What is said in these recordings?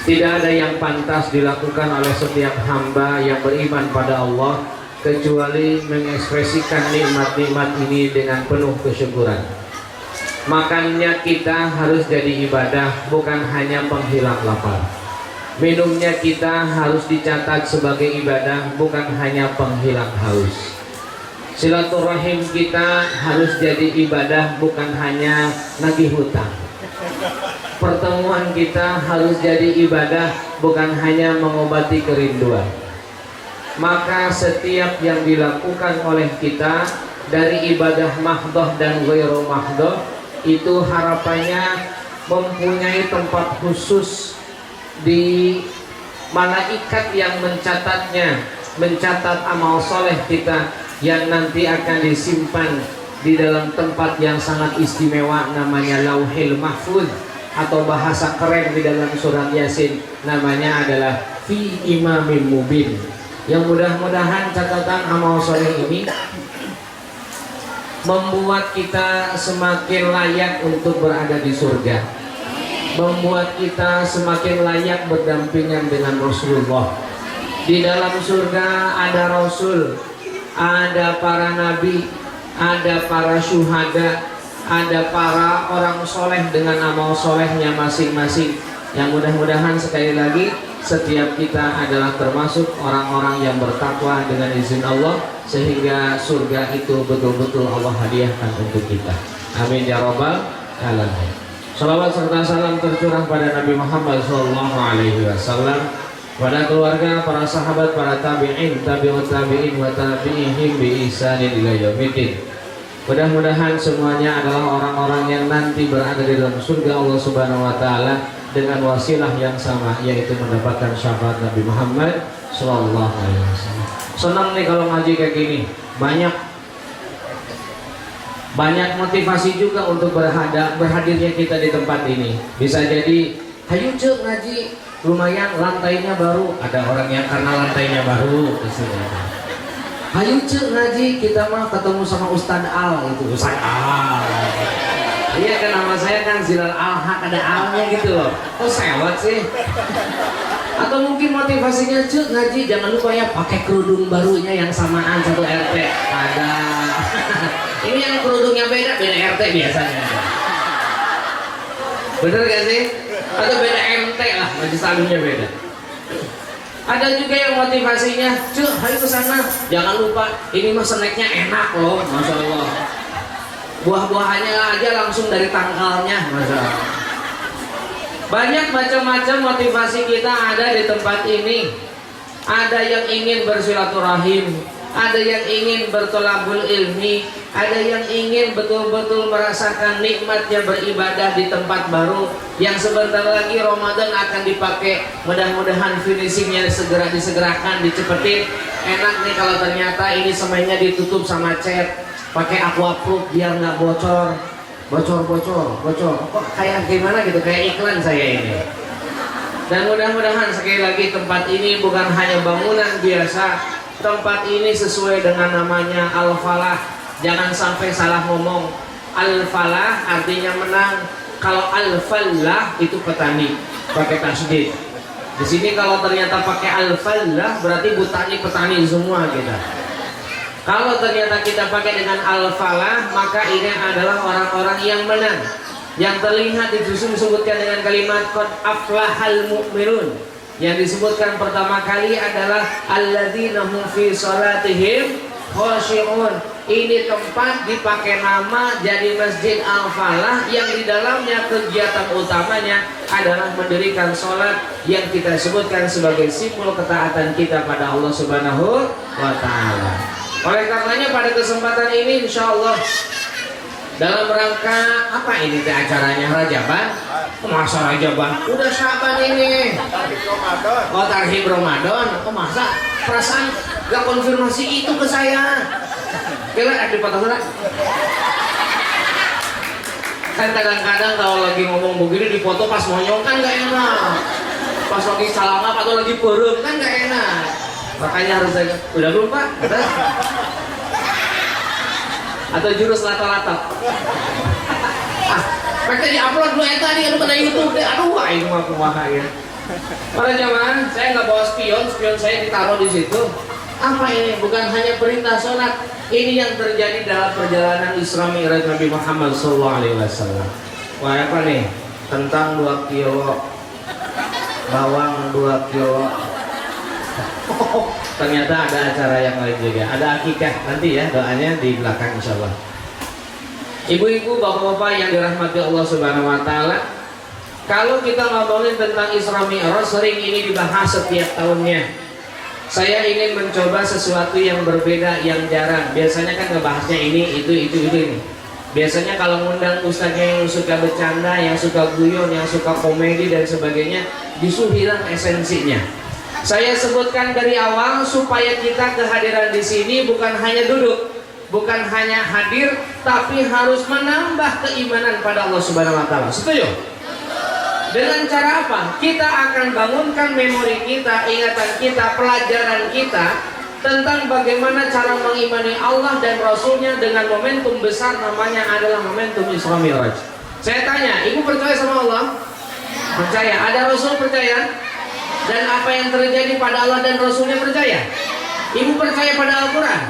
Tidak ada yang pantas dilakukan oleh setiap hamba yang beriman pada Allah kecuali mengekspresikan nikmat-nikmat ini dengan penuh kesyukuran. Makannya kita harus jadi ibadah, bukan hanya penghilang lapar. Minumnya kita harus dicatat sebagai ibadah, bukan hanya penghilang haus. Silaturahim kita harus jadi ibadah, bukan hanya nagih hutang. Pertemuan kita harus jadi ibadah, bukan hanya mengobati kerinduan. Maka setiap yang dilakukan oleh kita dari ibadah mahdoh dan ghairu mahdoh itu harapannya mempunyai tempat khusus di malaikat yang mencatatnya, mencatat amal soleh kita yang nanti akan disimpan di dalam tempat yang sangat istimewa, namanya Lauhil Mahfuz, atau bahasa keren di dalam surat Yasin namanya adalah fi imamin mubin. Yang mudah-mudahan catatan amal soleh ini membuat kita semakin layak untuk berada di surga, membuat kita semakin layak berdampingan dengan Rasulullah. Di dalam surga ada Rasul, ada para nabi, ada para syuhada, ada para orang soleh dengan amal solehnya masing-masing. Yang mudah-mudahan sekali lagi setiap kita adalah termasuk orang-orang yang bertakwa dengan izin Allah, sehingga surga itu betul-betul Allah hadiahkan untuk kita. Amin ya rabbal alamin. Salawat serta salam tercurah pada Nabi Muhammad SAW, pada keluarga, para sahabat, para tabi'in, tabi'ut tabi'in wa tabi'ihim bi ihsanin ila yaumiddin. Mudah-mudahan semuanya adalah orang-orang yang nanti berada di dalam surga Allah Subhanahu wa taala dengan wasilah yang sama, yaitu mendapatkan syafaat Nabi Muhammad sallallahu alaihi wasallam. Senang nih kalau ngaji kayak gini. Banyak motivasi juga untuk berhadirnya kita di tempat ini. Bisa jadi, hayu cek ngaji, lumayan lantainya baru. Ada orang yang karena lantainya baru kesini. Hayu cek ngaji, kita mah ketemu sama Ustadz Al, itu Ustadz Al. Iya kan, nama saya kan Zilal Al-Haq, ada Al-nya gitu loh. Kok sewot sih? Atau mungkin motivasinya, cek ngaji jangan lupa ya pakai kerudung barunya yang samaan satu RT. Ada. Ini yang kerudungnya beda RT biasanya. Bener gak sih? Atau beda MT lah, majelis taklimnya beda. Ada juga yang motivasinya, cek ayo ke sana, jangan lupa ini mah snacknya enak loh, masya Allah. Buah-buahannya aja langsung dari tangkalnya, masya Allah. Banyak macam-macam motivasi kita ada di tempat ini. Ada yang ingin bersilaturahim, ada yang ingin bertolabul ilmi, ada yang ingin betul-betul merasakan nikmatnya beribadah di tempat baru yang sebentar lagi Ramadan akan dipakai. Mudah-mudahan finishingnya segera disegerakan, dicepetin. Enak nih kalau ternyata ini semuanya ditutup sama cat, pakai aquaproof biar nggak bocor. Kok kayak gimana gitu, kayak iklan saya ini. Dan mudah-mudahan sekali lagi tempat ini bukan hanya bangunan biasa. Tempat ini sesuai dengan namanya Al-Falah. Jangan sampai salah ngomong. Al-Falah artinya menang. Kalau Al-Falah itu petani, pakai tasdid. Di sini kalau ternyata pakai Al-Falah berarti petani semua kita. Kalau ternyata kita pakai dengan Al-Falah, maka ini adalah orang-orang yang menang. Yang terlihat disebutkan dengan kalimat qad aflahal mu'minun. Yang disebutkan pertama kali adalah alladzina hum fi salatihim khashi'un. Ini tempat dipakai nama jadi Masjid Al-Falah yang di dalamnya kegiatan utamanya adalah mendirikan sholat yang kita sebutkan sebagai simbol ketaatan kita pada Allah Subhanahu wa ta'ala. Oleh karenanya pada kesempatan ini insya Allah dalam rangka apa ini teh acaranya Rajaban? Masa Rajaban? Udah Syaban ini. Oh Tarhib Ramadan. Oh masa perasaan gak konfirmasi itu ke saya. Kira ada foto surat. Kan kadang-kadang kalau lagi ngomong begini di foto pas monyong kan gak enak. Pas lagi salamap atau lagi berem kan gak enak. Makanya harus saya udah belum Pak? Udah. Atau jurus lato-lato. Mereka di-upload dulu tadi, aduh kena YouTube deh, aduh ini mah kumaha ya. Para jamaah, saya nggak bawa spion, spion saya ditaruh di situ. Apa ini? Bukan hanya perintah sholat, ini yang terjadi dalam perjalanan Isra Mi'raj Nabi Muhammad SAW. Wah, apa nih? Tentang 2 kilo, bawang 2 kilo. Ternyata ada acara yang lain juga, ada akikah nanti ya, doanya di belakang insya Allah. Ibu-ibu, bapak-bapak yang dirahmati Allah Subhanahu Wa Taala, kalau kita ngomongin tentang Isra Mi'raj, sering ini dibahas setiap tahunnya. Saya ingin mencoba sesuatu yang berbeda, yang jarang. Biasanya kan ngebahasnya ini, itu ini. Biasanya kalau ngundang ustaznya yang suka bercanda, yang suka guyon, yang suka komedi dan sebagainya, justru hilang esensinya. Saya sebutkan dari awal supaya kita kehadiran di sini bukan hanya duduk, bukan hanya hadir, tapi harus menambah keimanan pada Allah Subhanahu Wa Taala. Setuju? Dengan cara apa? Kita akan bangunkan memori kita, ingatan kita, pelajaran kita tentang bagaimana cara mengimani Allah dan Rasulnya dengan momentum besar, namanya adalah momentum Isra Mi'raj. Saya tanya, ibu percaya sama Allah? Percaya. Ada Rasul percaya? Dan apa yang terjadi pada Allah dan Rasulnya percaya? Ibu percaya pada Al-Quran?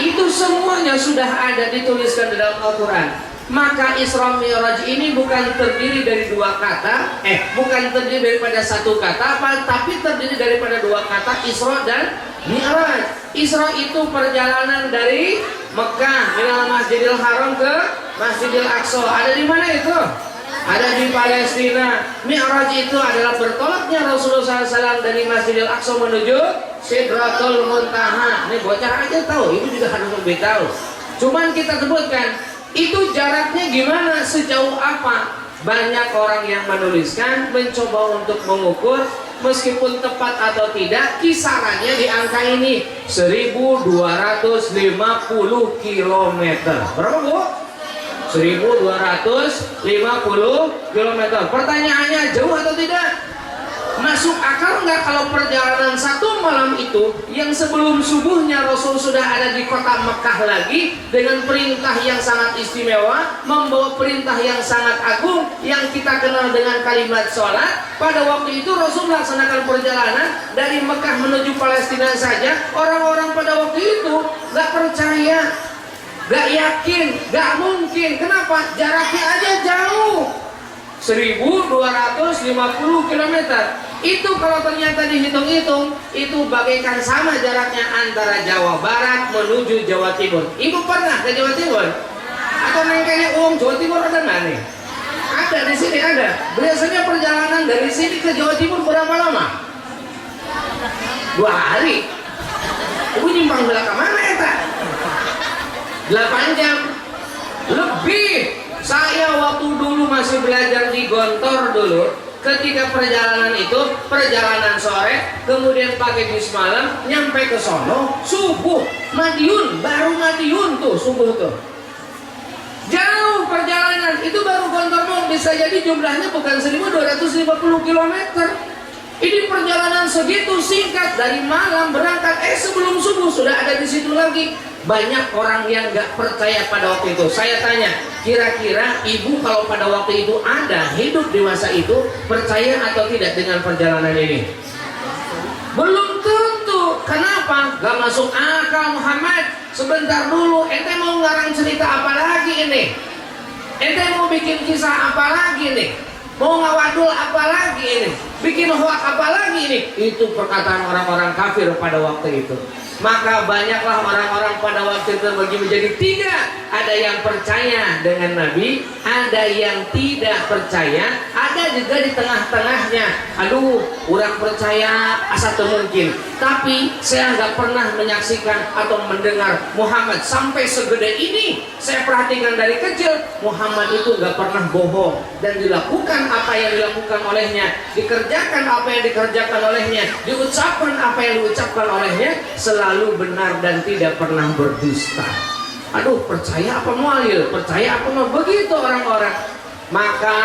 Itu semuanya sudah ada dituliskan di dalam Al-Quran. Maka Isra Mi'raj ini bukan terdiri dari 2 kata, bukan terdiri daripada 1 kata, tapi terdiri daripada 2 kata, Isra dan Mi'raj. Isra itu perjalanan dari Mekah, minal Masjidil Haram ke Masjidil Aqsa. Ada di mana itu? Ada di Palestina. Mi'raj itu adalah bertolaknya Rasulullah SAW dari Masjidil Aqsa menuju Sidratul Muntaha. Ini bocah aja tahu, ibu juga harus lebih tahu. Cuman kita sebutkan itu jaraknya gimana, sejauh apa. Banyak orang yang menuliskan, mencoba untuk mengukur, meskipun tepat atau tidak, kisarannya di angka ini 1250 km. Berapa bu? 1250 km. Pertanyaannya, jauh atau tidak? Masuk akal nggak kalau perjalanan 1 malam itu yang sebelum subuhnya Rasul sudah ada di kota Mekah lagi dengan perintah yang sangat istimewa, membawa perintah yang sangat agung yang kita kenal dengan kalimat sholat. Pada waktu itu Rasul melaksanakan perjalanan dari Mekah menuju Palestina saja. Orang-orang pada waktu itu nggak percaya, nggak yakin, nggak mungkin. Kenapa? Jaraknya aja jauh, 1250 km. Itu kalau ternyata dihitung-hitung, itu bagaikan sama jaraknya antara Jawa Barat menuju Jawa Timur. Ibu pernah ke Jawa Timur? Atau nengkanya Jawa Timur ada nggak nih? Ada, di sini ada. Biasanya perjalanan dari sini ke Jawa Timur berapa lama? 2 hari. Ibu nyimpang belah ke mana ya tak? 8 jam lebih. Saya waktu dulu masih belajar di Gontor dulu, ketika perjalanan itu, perjalanan sore, kemudian pakai bis malam, nyampe ke sono, subuh, Madiun, baru Madiun tuh, subuh tuh. Jauh perjalanan, itu baru Gontor mau, bisa jadi jumlahnya bukan 1250 km. Ini perjalanan segitu singkat, dari malam berangkat, sebelum subuh sudah ada di situ lagi. Banyak orang yang gak percaya pada waktu itu. Saya tanya, kira-kira ibu kalau pada waktu itu ada, hidup di masa itu, percaya atau tidak dengan perjalanan ini? Belum tentu. Kenapa? Gak masuk akal Muhammad. Sebentar dulu, ente mau ngarang cerita apa lagi ini? Ente mau bikin kisah apa lagi nih? Mau ngawadul apa lagi ini? Bikin hoak apa lagi ini? Itu perkataan orang-orang kafir pada waktu itu. Maka banyaklah orang-orang pada waktu itu terbagi menjadi 3. Ada yang percaya dengan Nabi, ada yang tidak percaya, ada juga di tengah-tengahnya. Aduh, orang percaya asa mungkin, tapi saya nggak pernah menyaksikan atau mendengar Muhammad sampai segede ini. Saya perhatikan dari kecil, Muhammad itu nggak pernah bohong, dan dilakukan apa yang dilakukan olehnya, dikerjakan apa yang dikerjakan olehnya, diucapkan apa yang diucapkan olehnya, selalu benar dan tidak pernah berdusta. Aduh, percaya apa mualil, percaya apa mau, begitu orang-orang. Maka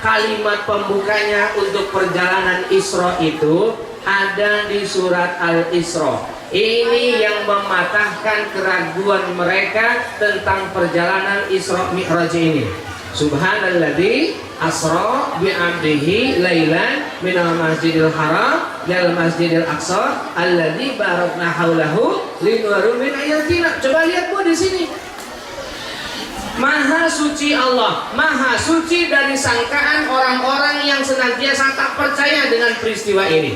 kalimat pembukanya untuk perjalanan Isra itu ada di surat Al-Isra. Ini yang mematahkan keraguan mereka tentang perjalanan Isra Mi'raj ini. Subhanalladzi asra bi 'abdihi lailan minal masjidil haram ilal masjidil aqsa alladzi barakna haulahu linurihi min ayatina. Coba lihat Bu di sini. Maha suci Allah, maha suci dari sangkaan orang-orang yang senantiasa tak percaya dengan peristiwa ini.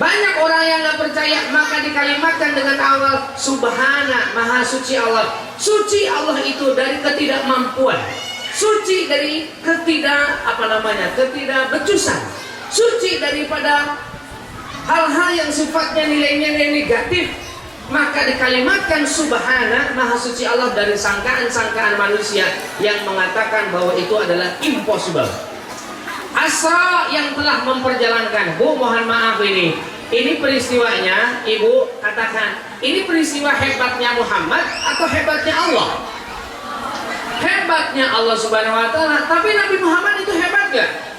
Banyak orang yang nggak percaya, maka dikalimatkan dengan awal Subhana, maha suci Allah. Suci Allah itu dari ketidakmampuan, suci dari ketidakbecusan, suci daripada hal-hal yang sifatnya nilainya negatif. Maka dikalimatkan Subhana, maha suci Allah dari sangkaan-sangkaan manusia yang mengatakan bahwa itu adalah impossible. Asra yang telah memperjalankan. Bu, mohon maaf ini peristiwanya, Ibu katakan, ini peristiwa hebatnya Muhammad atau hebatnya Allah? Hebatnya Allah Subhanahu wa Ta'ala. Tapi Nabi Muhammad itu hebat gak?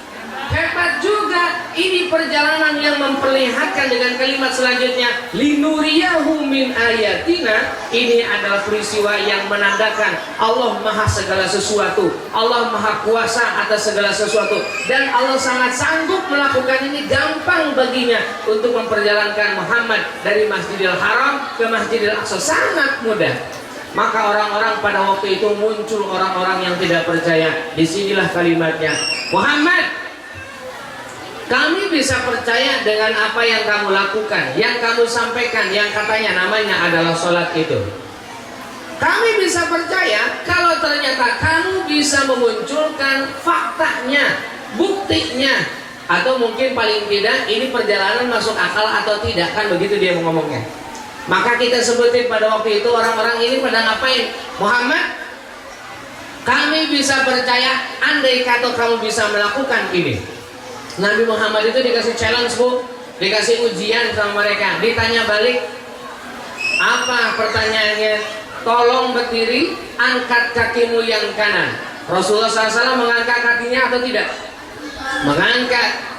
Hebat juga. Ini perjalanan yang memperlihatkan dengan kalimat selanjutnya linuriyahu min ayatina. Ini adalah peristiwa yang menandakan Allah maha segala sesuatu, Allah maha kuasa atas segala sesuatu, dan Allah sangat sanggup melakukan ini. Gampang baginya untuk memperjalankan Muhammad dari Masjidil Haram ke Masjidil Aqsa, sangat mudah. Maka orang-orang pada waktu itu muncul orang-orang yang tidak percaya. Disinilah kalimatnya, Muhammad, kami bisa percaya dengan apa yang kamu lakukan, yang kamu sampaikan, yang katanya namanya adalah sholat itu. Kami bisa percaya kalau ternyata kamu bisa memunculkan faktanya, buktinya, atau mungkin paling tidak ini perjalanan masuk akal atau tidak, kan begitu dia ngomongnya. Maka kita sebutin pada waktu itu orang-orang ini pada ngapain? Muhammad, kami bisa percaya andai kata kamu bisa melakukan ini. Nabi Muhammad itu dikasih challenge, Bu, dikasih ujian sama mereka. Ditanya balik, apa pertanyaannya? Tolong berdiri, angkat kakimu yang kanan. Rasulullah SAW mengangkat kakinya atau tidak? Mengangkat.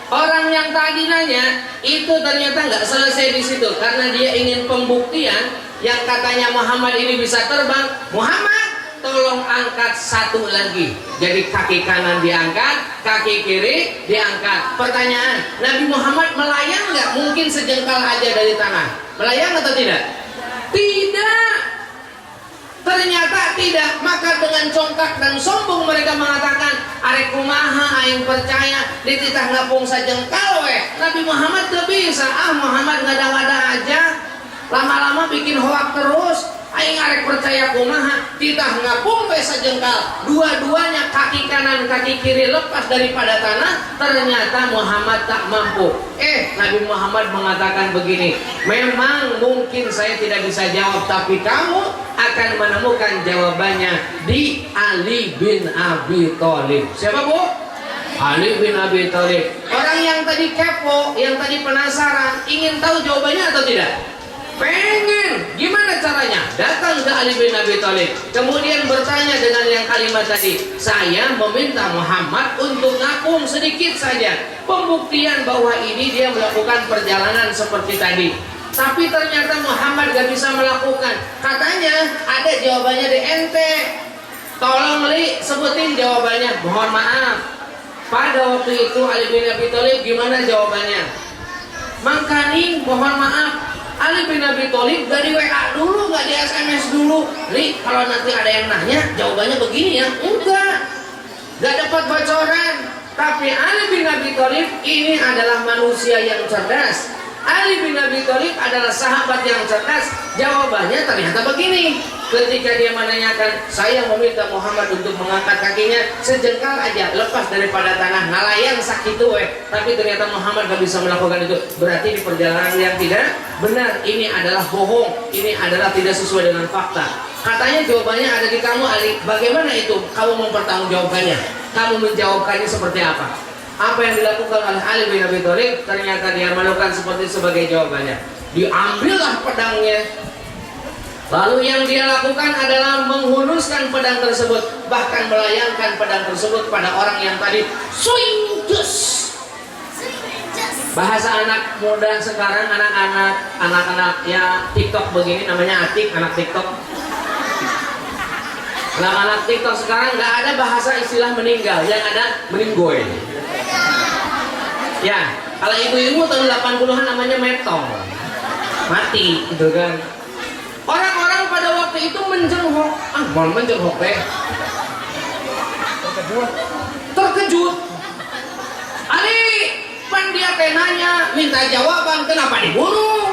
Orang yang tadi nanya itu ternyata nggak selesai di situ, karena dia ingin pembuktian yang katanya Muhammad ini bisa terbang. Muhammad, tolong angkat satu lagi. Jadi kaki kanan diangkat, kaki kiri diangkat. Pertanyaan, Nabi Muhammad melayang nggak? Mungkin sejengkal aja dari tanah. Melayang atau tidak? Tidak. Ternyata tidak. Maka dengan congkak dan sombong mereka mengatakan, arek kumaha aing percaya dititah ngapung sajengkal weh. Nabi Muhammad gak bisa. Muhammad ngada-ngada aja. Lama-lama bikin hoak terus. Aing arek percaya kumaha titah ngapung we sajengkal. Dua-duanya kaki kanan kaki kiri lepas daripada tanah. Ternyata Muhammad tak mampu. Nabi Muhammad mengatakan begini, memang mungkin saya tidak bisa jawab, tapi kamu akan menemukan jawabannya di Ali bin Abi Thalib. Siapa, Bu? Ali bin Abi Thalib. Orang yang tadi kepo, yang tadi penasaran, ingin tahu jawabannya atau tidak? Pengen. Gimana caranya? Datang ke Ali bin Abi Thalib, kemudian bertanya dengan yang kalimat tadi, saya meminta Muhammad untuk ngapung sedikit saja, pembuktian bahwa ini dia melakukan perjalanan seperti tadi. Tapi ternyata Muhammad gak bisa melakukan. Katanya ada jawabannya di ente. Tolong Li sebutin jawabannya. Mohon maaf, pada waktu itu Ali bin Abi Thalib gimana jawabannya? Makanya mohon maaf, Ali bin Abi Thalib gak di WA dulu, gak di SMS dulu. Li, kalau nanti ada yang nanya jawabannya begini ya. Enggak, gak dapat bocoran. Tapi Ali bin Abi Thalib ini adalah manusia yang cerdas. Ali bin Abi Thalib adalah sahabat yang cerdas. Jawabannya ternyata begini. Ketika dia menanyakan, saya meminta Muhammad untuk mengangkat kakinya sejengkal aja lepas daripada tanah, ngalayang sakit weh. Tapi ternyata Muhammad gak bisa melakukan itu. Berarti di perjalanan yang tidak benar, ini adalah bohong, ini adalah tidak sesuai dengan fakta. Katanya jawabannya ada di kamu, Ali. Bagaimana itu? Kamu mempertanggungjawabkannya. Kamu menjawabkannya seperti apa? Apa yang dilakukan oleh Ali bin Abi Thalib? Ternyata dia melakukan sebagai jawabannya. Diambillah pedangnya. Lalu yang dia lakukan adalah menghunuskan pedang tersebut, bahkan melayangkan pedang tersebut pada orang yang tadi swing just. Bahasa anak muda sekarang, anak-anak ya TikTok begini namanya atik, anak TikTok. Nah, anak TikTok sekarang nggak ada bahasa istilah meninggal, yang ada meninggoy. Ya, kalau ibu-ibu tahun 80-an namanya metong, mati gitu kan. Orang-orang pada waktu itu menjenguk, mau menjenguk teh. Terkejut. Ali, pan dia nanya, minta jawaban, kenapa dibunuh?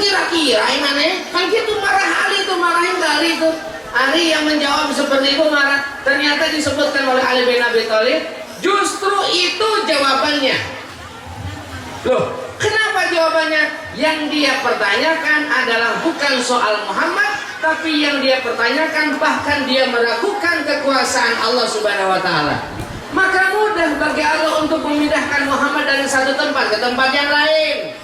Kira-kira mana? Kan gitu marah Ali tuh, marahin Ali tuh. Ali yang menjawab seperti itu marah. Ternyata disebutkan oleh Ali bin Abi Thalib, justru itu jawabannya. Loh, kenapa jawabannya? Yang dia pertanyakan adalah bukan soal Muhammad, tapi yang dia pertanyakan bahkan dia meragukan kekuasaan Allah Subhanahu wa taala. Maka mudah bagi Allah untuk memindahkan Muhammad dari satu tempat ke tempat yang lain.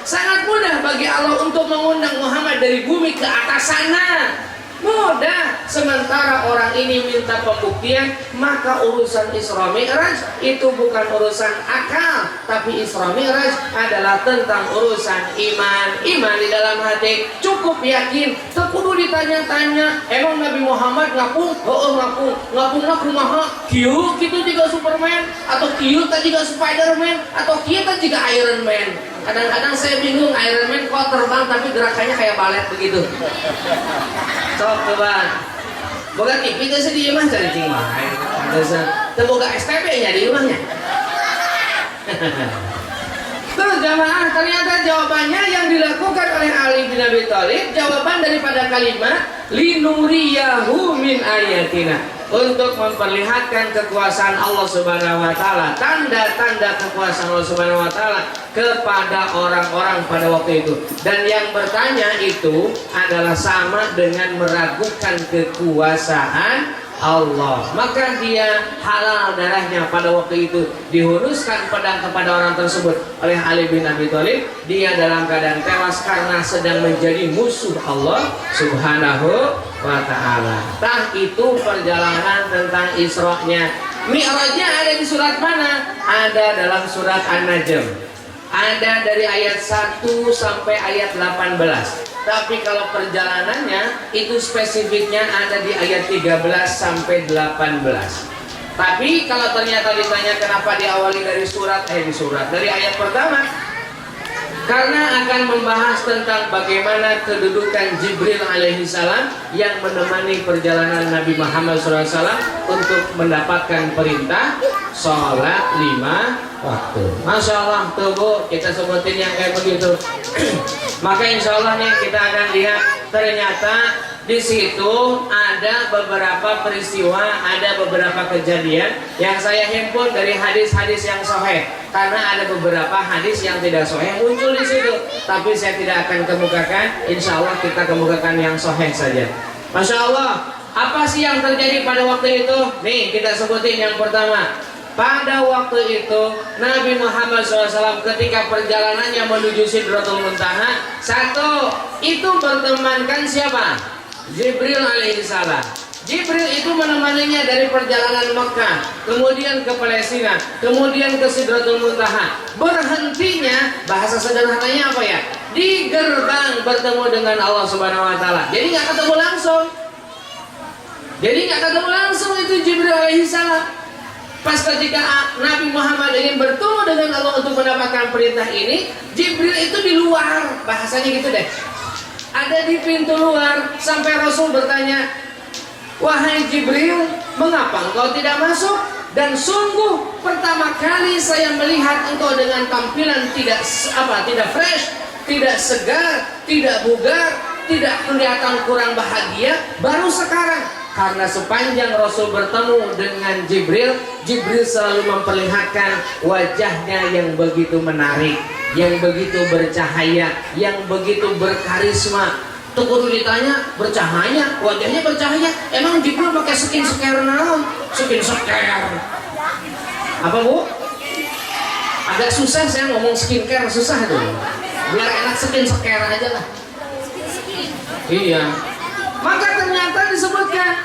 Sangat mudah bagi Allah untuk mengundang Muhammad dari bumi ke atas sana. Mudah. Sementara orang ini minta pembuktian, maka urusan Isra Mi'raj itu bukan urusan akal, tapi Isra Mi'raj adalah tentang urusan iman. Iman di dalam hati, cukup yakin. Tekudu ditanya-tanya, emang Nabi Muhammad ngapung? Oh, ngapung. Ngapung kumaha? Kieu kitu juga Superman, atau kieu tadi juga Spiderman, atau kieu tadi juga Iron Man. Kadang-kadang saya bingung, Iron Man kok terbang tapi gerakannya kayak balet begitu. Coba boga TV itu di rumah cari cing main boga STB nya di rumahnya. Terus jamaah, ternyata jawabannya yang dilakukan oleh Ali bin Abi Thalib, jawaban daripada kalimat linuriyahu min ayatina, untuk memperlihatkan kekuasaan Allah Subhanahu wa taala, tanda-tanda kekuasaan Allah Subhanahu wa taala kepada orang-orang pada waktu itu. Dan yang bertanya itu adalah sama dengan meragukan kekuasaan Allah. Maka dia halal darahnya pada waktu itu, dihunuskan pedang kepada orang tersebut oleh Ali bin Abi Thalib. Dia dalam keadaan tewas karena sedang menjadi musuh Allah Subhanahu wa ta'ala. Tah itu perjalanan tentang Isra-nya. Mi'rajnya ada di surat mana? Ada dalam surat An-Najm. Ada dari ayat 1 sampai ayat 18. Tapi kalau perjalanannya itu spesifiknya ada di ayat 13 sampai 18. Tapi kalau ternyata ditanya kenapa diawali dari dari ayat pertama, karena akan membahas tentang bagaimana kedudukan Jibril alaihi salam yang menemani perjalanan Nabi Muhammad SAW untuk mendapatkan perintah sholat 5 waktu. Masya Allah tuh Bu, kita sebutin yang kayak begitu. Maka insya Allah nih kita akan lihat ternyata di situ ada beberapa peristiwa, ada beberapa kejadian yang saya himpun dari hadis-hadis yang sahih. Karena ada beberapa hadis yang tidak sahih muncul di situ, tapi saya tidak akan kemukakan. Insya Allah kita kemukakan yang sahih saja. Masya Allah, apa sih yang terjadi pada waktu itu? Nih kita sebutin yang pertama. Pada waktu itu Nabi Muhammad SAW ketika perjalanannya menuju Sidratul Muntaha, satu itu bertemankan siapa? Jibril alaihissalam. Jibril itu menemaninya dari perjalanan Mekah, kemudian ke Palestina, kemudian ke Sidratul Muntaha. Berhentinya, bahasa sederhananya apa ya? Di gerbang bertemu dengan Allah Subhanahu wa taala. Jadi nggak ketemu langsung. Itu Jibril alaihissalam. Pas ketika Nabi Muhammad ingin bertemu dengan Allah untuk mendapatkan perintah ini, Jibril itu di luar, bahasanya gitu deh. Ada di pintu luar, sampai Rasul bertanya, "Wahai Jibril, mengapa engkau tidak masuk? Dan sungguh pertama kali saya melihat engkau dengan tampilan tidak fresh, tidak segar, tidak bugar, tidak kelihatan kurang bahagia, baru sekarang." Karena sepanjang Rasul bertemu dengan Jibril, Jibril selalu memperlihatkan wajahnya yang begitu menarik, yang begitu bercahaya, yang begitu berkarisma. Tuh ditanya, bercahaya, wajahnya bercahaya. Emang Jibril pakai skincare naon? Skincare. Apa Bu? Agak susah saya ngomong skincare, susah tuh. Biar enak skincare aja lah. Iya. Maka ternyata disebutkan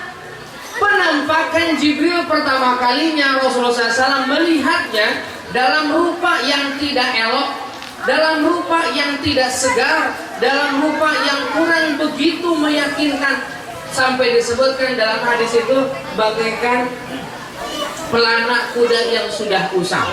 penampakan Jibril pertama kalinya Rasulullah SAW melihatnya dalam rupa yang tidak elok, dalam rupa yang tidak segar, dalam rupa yang kurang begitu meyakinkan. sampai disebutkan dalam hadis itu bagaikan pelana kuda yang sudah usang.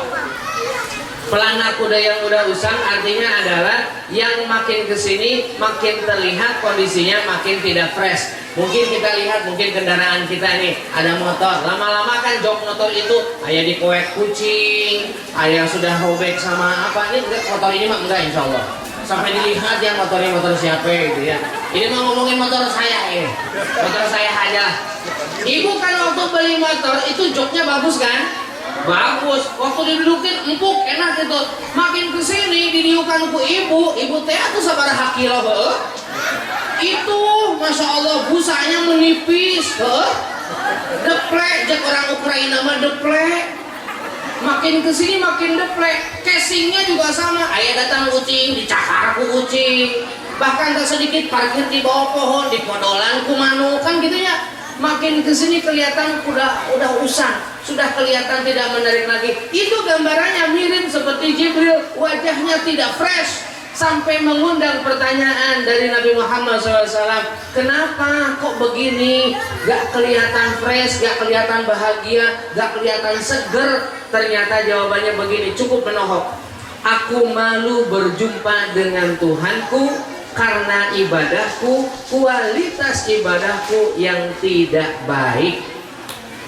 Pelana kuda yang udah usang artinya adalah yang makin kesini makin terlihat kondisinya makin tidak fresh. Mungkin kita lihat, mungkin kendaraan kita nih ada motor, lama-lama kan jok motor itu ayah dikoek kucing, ayah sudah robek sama apa ini enggak, motor ini mah enggak insya Allah. Sampai dilihat ya motornya motor siapa gitu ya. Ini mah ngomongin motor saya ya, motor saya aja. Ibu kan waktu beli motor itu joknya bagus kan? Bagus, waktu didudukin empuk enak gitu. Makin kesini didiukan ku ibu teh tuh sabar hakilo itu masya Allah busanya menipis deplek jak orang Ukraina mah deplek. Makin kesini makin deplek, casingnya juga sama. Ayah datang kucing dicakar ku kucing, bahkan tak sedikit parkir di bawah pohon dipodolan ku manu kan gitu ya. Makin kesini kelihatan udah usang, sudah kelihatan tidak menarik lagi. Itu gambarannya mirip seperti Jibril, wajahnya tidak fresh, sampai mengundang pertanyaan dari Nabi Muhammad SAW. Kenapa kok begini? Gak kelihatan fresh, gak kelihatan bahagia, gak kelihatan seger. Ternyata jawabannya begini, cukup menohok. Aku malu berjumpa dengan Tuhanku karena ibadahku, kualitas ibadahku yang tidak baik.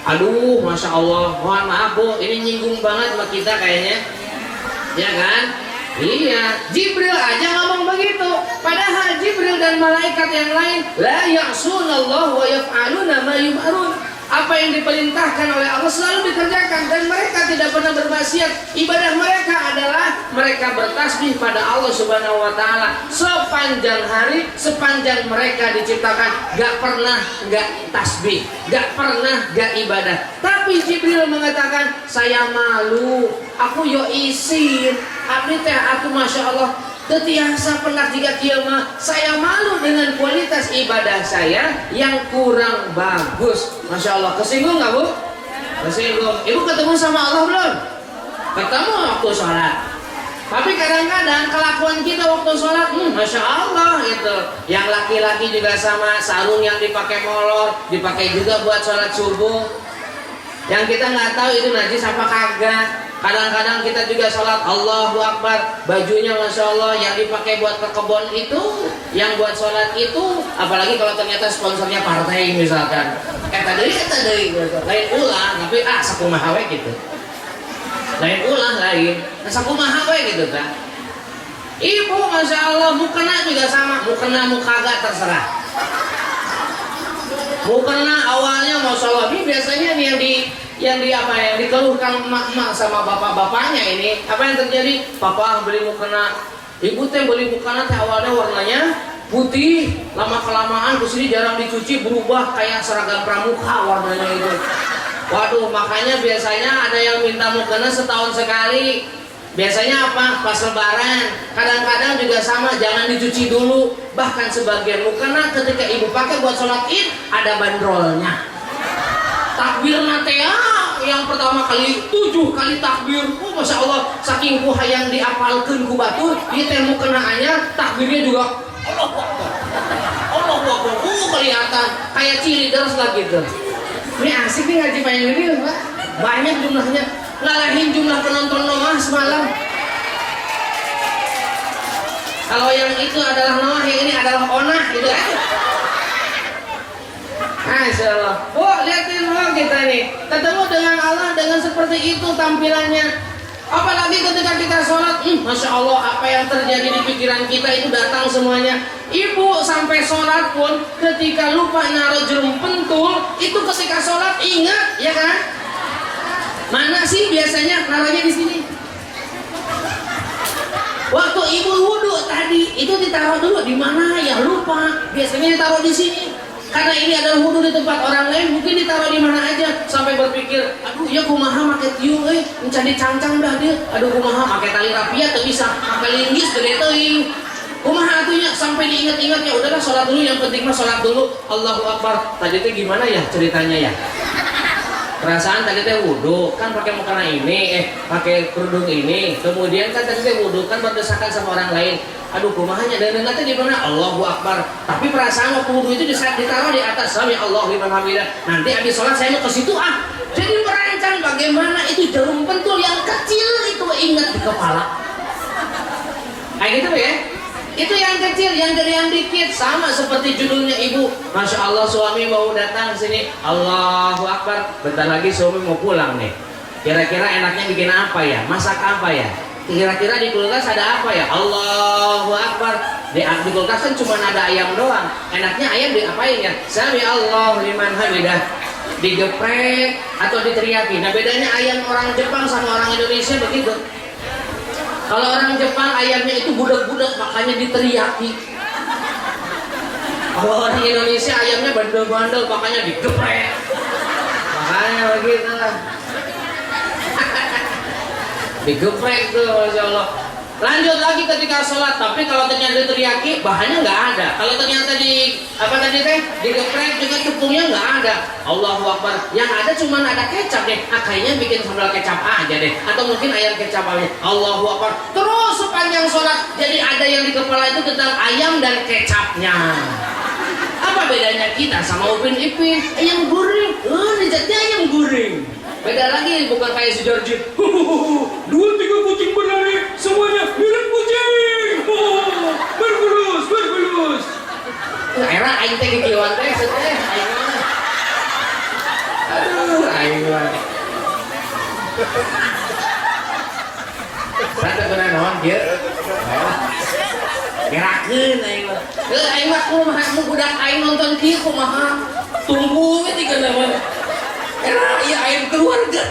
Aduh, masya Allah, mohon maaf Bu, ini nyinggung banget sama kita kayaknya, ya kan? Iya, Jibril aja ngomong begitu. Padahal Jibril dan malaikat yang lain la ya'sunallahu wa yaf'aluna ma yu'marun. Apa yang diperintahkan oleh Allah selalu dikerjakan dan mereka tidak pernah bermaksiat. Ibadah mereka adalah mereka bertasbih pada Allah Subhanahu wa taala sepanjang hari, sepanjang mereka diciptakan, gak pernah gak tasbih, gak pernah gak ibadah. Tapi Jibril mengatakan, saya malu, aku yo isin, abdi teh aku masya Allah tetiasa pernah jika kiamah, saya malu dengan kualitas ibadah saya yang kurang bagus. Masya Allah, kesinggung nggak Bu? Kesinggung. Ibu ketemu sama Allah belum? Ketemu waktu sholat. Tapi kadang-kadang kelakuan kita waktu sholat, masya Allah gitu. Yang laki-laki juga sama, sarung yang dipakai molor, dipakai juga buat sholat subuh. Yang kita nggak tahu itu najis apa kagak. Kadang-kadang kita juga sholat Allahu Akbar, bajunya masya Allah yang dipakai buat ke kebun itu, yang buat sholat itu, apalagi kalau ternyata sponsornya partai misalkan, tadi lain ulah, tapi sakumaha we gitu, lain ulah lain, sakumaha we gitu kan. Ibu masya Allah mukena juga sama, mukena kagak terserah. Mukena awalnya masya Allah, ini biasanya nih yang dikeluhkan emak-emak sama bapak-bapaknya ini. Apa yang terjadi? Papa beli mukena, ibu teh beli mukena teh awalnya warnanya putih, lama kelamaan kesini jarang dicuci berubah kayak seragam pramuka warnanya itu. Waduh, makanya biasanya ada yang minta mukena setahun sekali. Biasanya apa? Pas lebaran. Kadang-kadang juga sama, jangan dicuci dulu. Bahkan sebagian mukena ketika ibu pakai buat sholat id ada bandrolnya. Takbir natea yang pertama kali 7 kali takbir, masya Allah, saking ku hayang diapalkeun ku batur, ieu teh mukenaannya takbirnya juga Allah Akbar, kelihatan kayak cheerleaders lah gitu. Ini asik nih ngaji payung ini Pak, banyak jumlahnya, ngalahin jumlah penonton Noah semalam. Kalau yang itu adalah Noah, yang ini adalah Onah gitu. Masya Allah. Lihatin kita nih, ketemu dengan Allah dengan seperti itu tampilannya. Apalagi ketika kita sholat, masya Allah, apa yang terjadi di pikiran kita itu datang semuanya. Ibu sampai sholat pun ketika lupa naruh jarum pentul, itu ketika sholat ingat, ya kan? Mana sih biasanya naruhnya di sini? Waktu ibu wudhu tadi itu ditaruh dulu di mana ya lupa. Biasanya ditaruh di sini. Karena ini adalah wudhu di tempat orang lain, mungkin ditaruh di mana aja sampai berpikir, aduh ya kumaha make tiung mencari cangcang dah dia, aduh kumaha pakai tali rapia tuh bisa, pakai linggis gede teuing. Kumaha atunya sampai diingat-ingat, ya udahlah sholat dulu, yang penting mah sholat dulu. Allahu Akbar. Tadi teh gimana ya ceritanya ya? Perasaan tadi teh wudhu kan pakai mukena ini, pakai kerudung ini, kemudian kan tadi teh wudhu kan berdesakan sama orang lain. aduh kumahanya dan nanti di mana Allahu Akbar, tapi perasaan waktu wudu itu ditaruh di atas sami Allahu liman hamidah. Nanti habis sholat saya mau ke situ jadi merancang bagaimana itu jarum pentul yang kecil itu ingat di kepala kayak gitu ya. Itu yang kecil, yang gede yang dikit sama seperti judulnya ibu. Masya Allah suami mau datang sini, Allahu Akbar. Bentar lagi suami mau pulang nih. Kira-kira enaknya bikin apa ya? Masak apa ya? Kira-kira di kulkas ada apa ya? Allahu Akbar. Di kulkas kan cuma ada ayam doang. Enaknya ayam diapain ya? Sami Allahu liman hamidah. Digeprek atau diteriaki. Nah bedanya ayam orang Jepang sama orang Indonesia begitu. Kalau orang Jepang ayamnya itu budak-budak makanya diteriaki. Kalau orang Indonesia ayamnya bandel-bandel makanya digeprek. Makanya begitu lah. Digeprek tuh Masya Allah. Lanjut lagi ketika sholat, tapi kalau ternyata diteriaki bahannya nggak ada. Kalau ternyata digeprek juga tepungnya nggak ada. Allahu Akbar. Yang ada cuma ada kecap deh. Kayaknya bikin sambal kecap aja deh. Atau mungkin ayam kecap aja. Allahu Akbar. Terus sepanjang sholat jadi ada yang di kepala itu tentang ayam dan kecapnya. Apa bedanya kita sama Upin Ipin? Ayam goreng. Niatnya ayam goreng. Beda lagi, bukan kayak si Georgie. 2-3 kucing berlari, semuanya mirip kucing. Bergelus. Era aing teh kieuan teh aing. Aduh, aing mah. Rada bener naon kieu? Gerakeun aing mah. Aing mah kumaha budak aing nonton kieu kumaha? Tunggu we tiga nama. Iya air keluarga.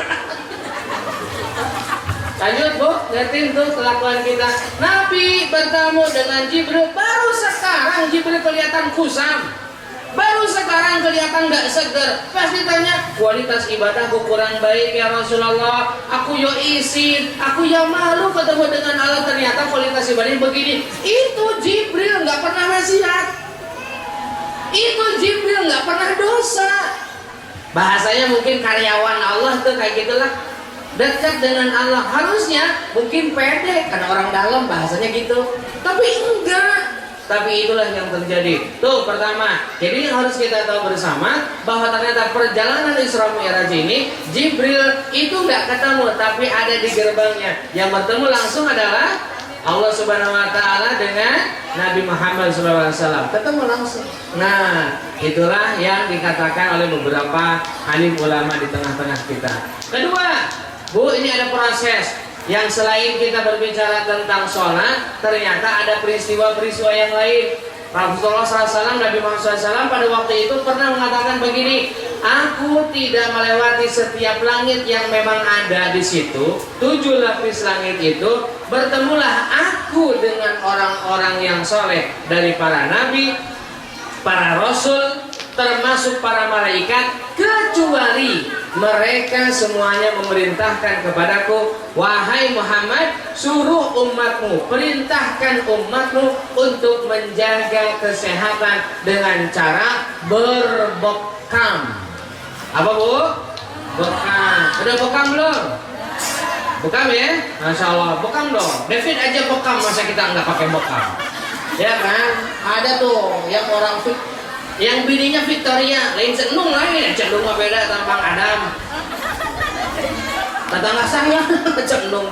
Lanjut Bu, lihatin tuh kelakuan kita. Nabi bertemu dengan Jibril, baru sekarang Jibril kelihatan kusam, baru sekarang kelihatan gak seger. Pasti tanya, kualitas ibadahku kurang baik ya Rasulullah. Aku yo izin, aku ya malu ketemu dengan Allah, ternyata kualitas ibadahnya begini. Itu Jibril gak pernah maksiat. Itu Jibril gak pernah dosa. Bahasanya mungkin karyawan Allah tuh kayak gitulah, dekat dengan Allah. Harusnya mungkin pede karena orang dalam bahasanya gitu, tapi enggak. Tapi itulah yang terjadi. Tuh pertama, jadi yang harus kita tahu bersama bahwa ternyata perjalanan Isra Mi'raj ini Jibril itu enggak ketemu, tapi ada di gerbangnya. Yang bertemu langsung adalah Allah Subhanahu wa Ta'ala dengan Nabi Muhammad SAW, ketemu langsung. Nah, itulah yang dikatakan oleh beberapa alim ulama di tengah-tengah kita. Kedua, Bu, ini ada proses yang selain kita berbicara tentang sholat, ternyata ada peristiwa-peristiwa yang lain. Rasulullah SAW, Nabi Muhammad SAW pada waktu itu pernah mengatakan begini, aku tidak melewati setiap langit yang memang ada di situ, 7 lapis langit itu, bertemulah aku dengan orang-orang yang soleh dari para nabi, para rasul, termasuk para malaikat, kecuali mereka semuanya memerintahkan kepadaku, wahai Muhammad, suruh umatmu, perintahkan umatmu untuk menjaga kesehatan dengan cara berbekam. Apa Bu? Bekam. Udah bekam belum? Bekam ya? Masya Allah, bekam dong. David aja bekam, masa kita nggak pakai bekam? Ya kan? Ada tuh yang orang yang bininya Victoria, lain cenung lain, cenung mah beda tampang Adam. Tetangga saya cenung.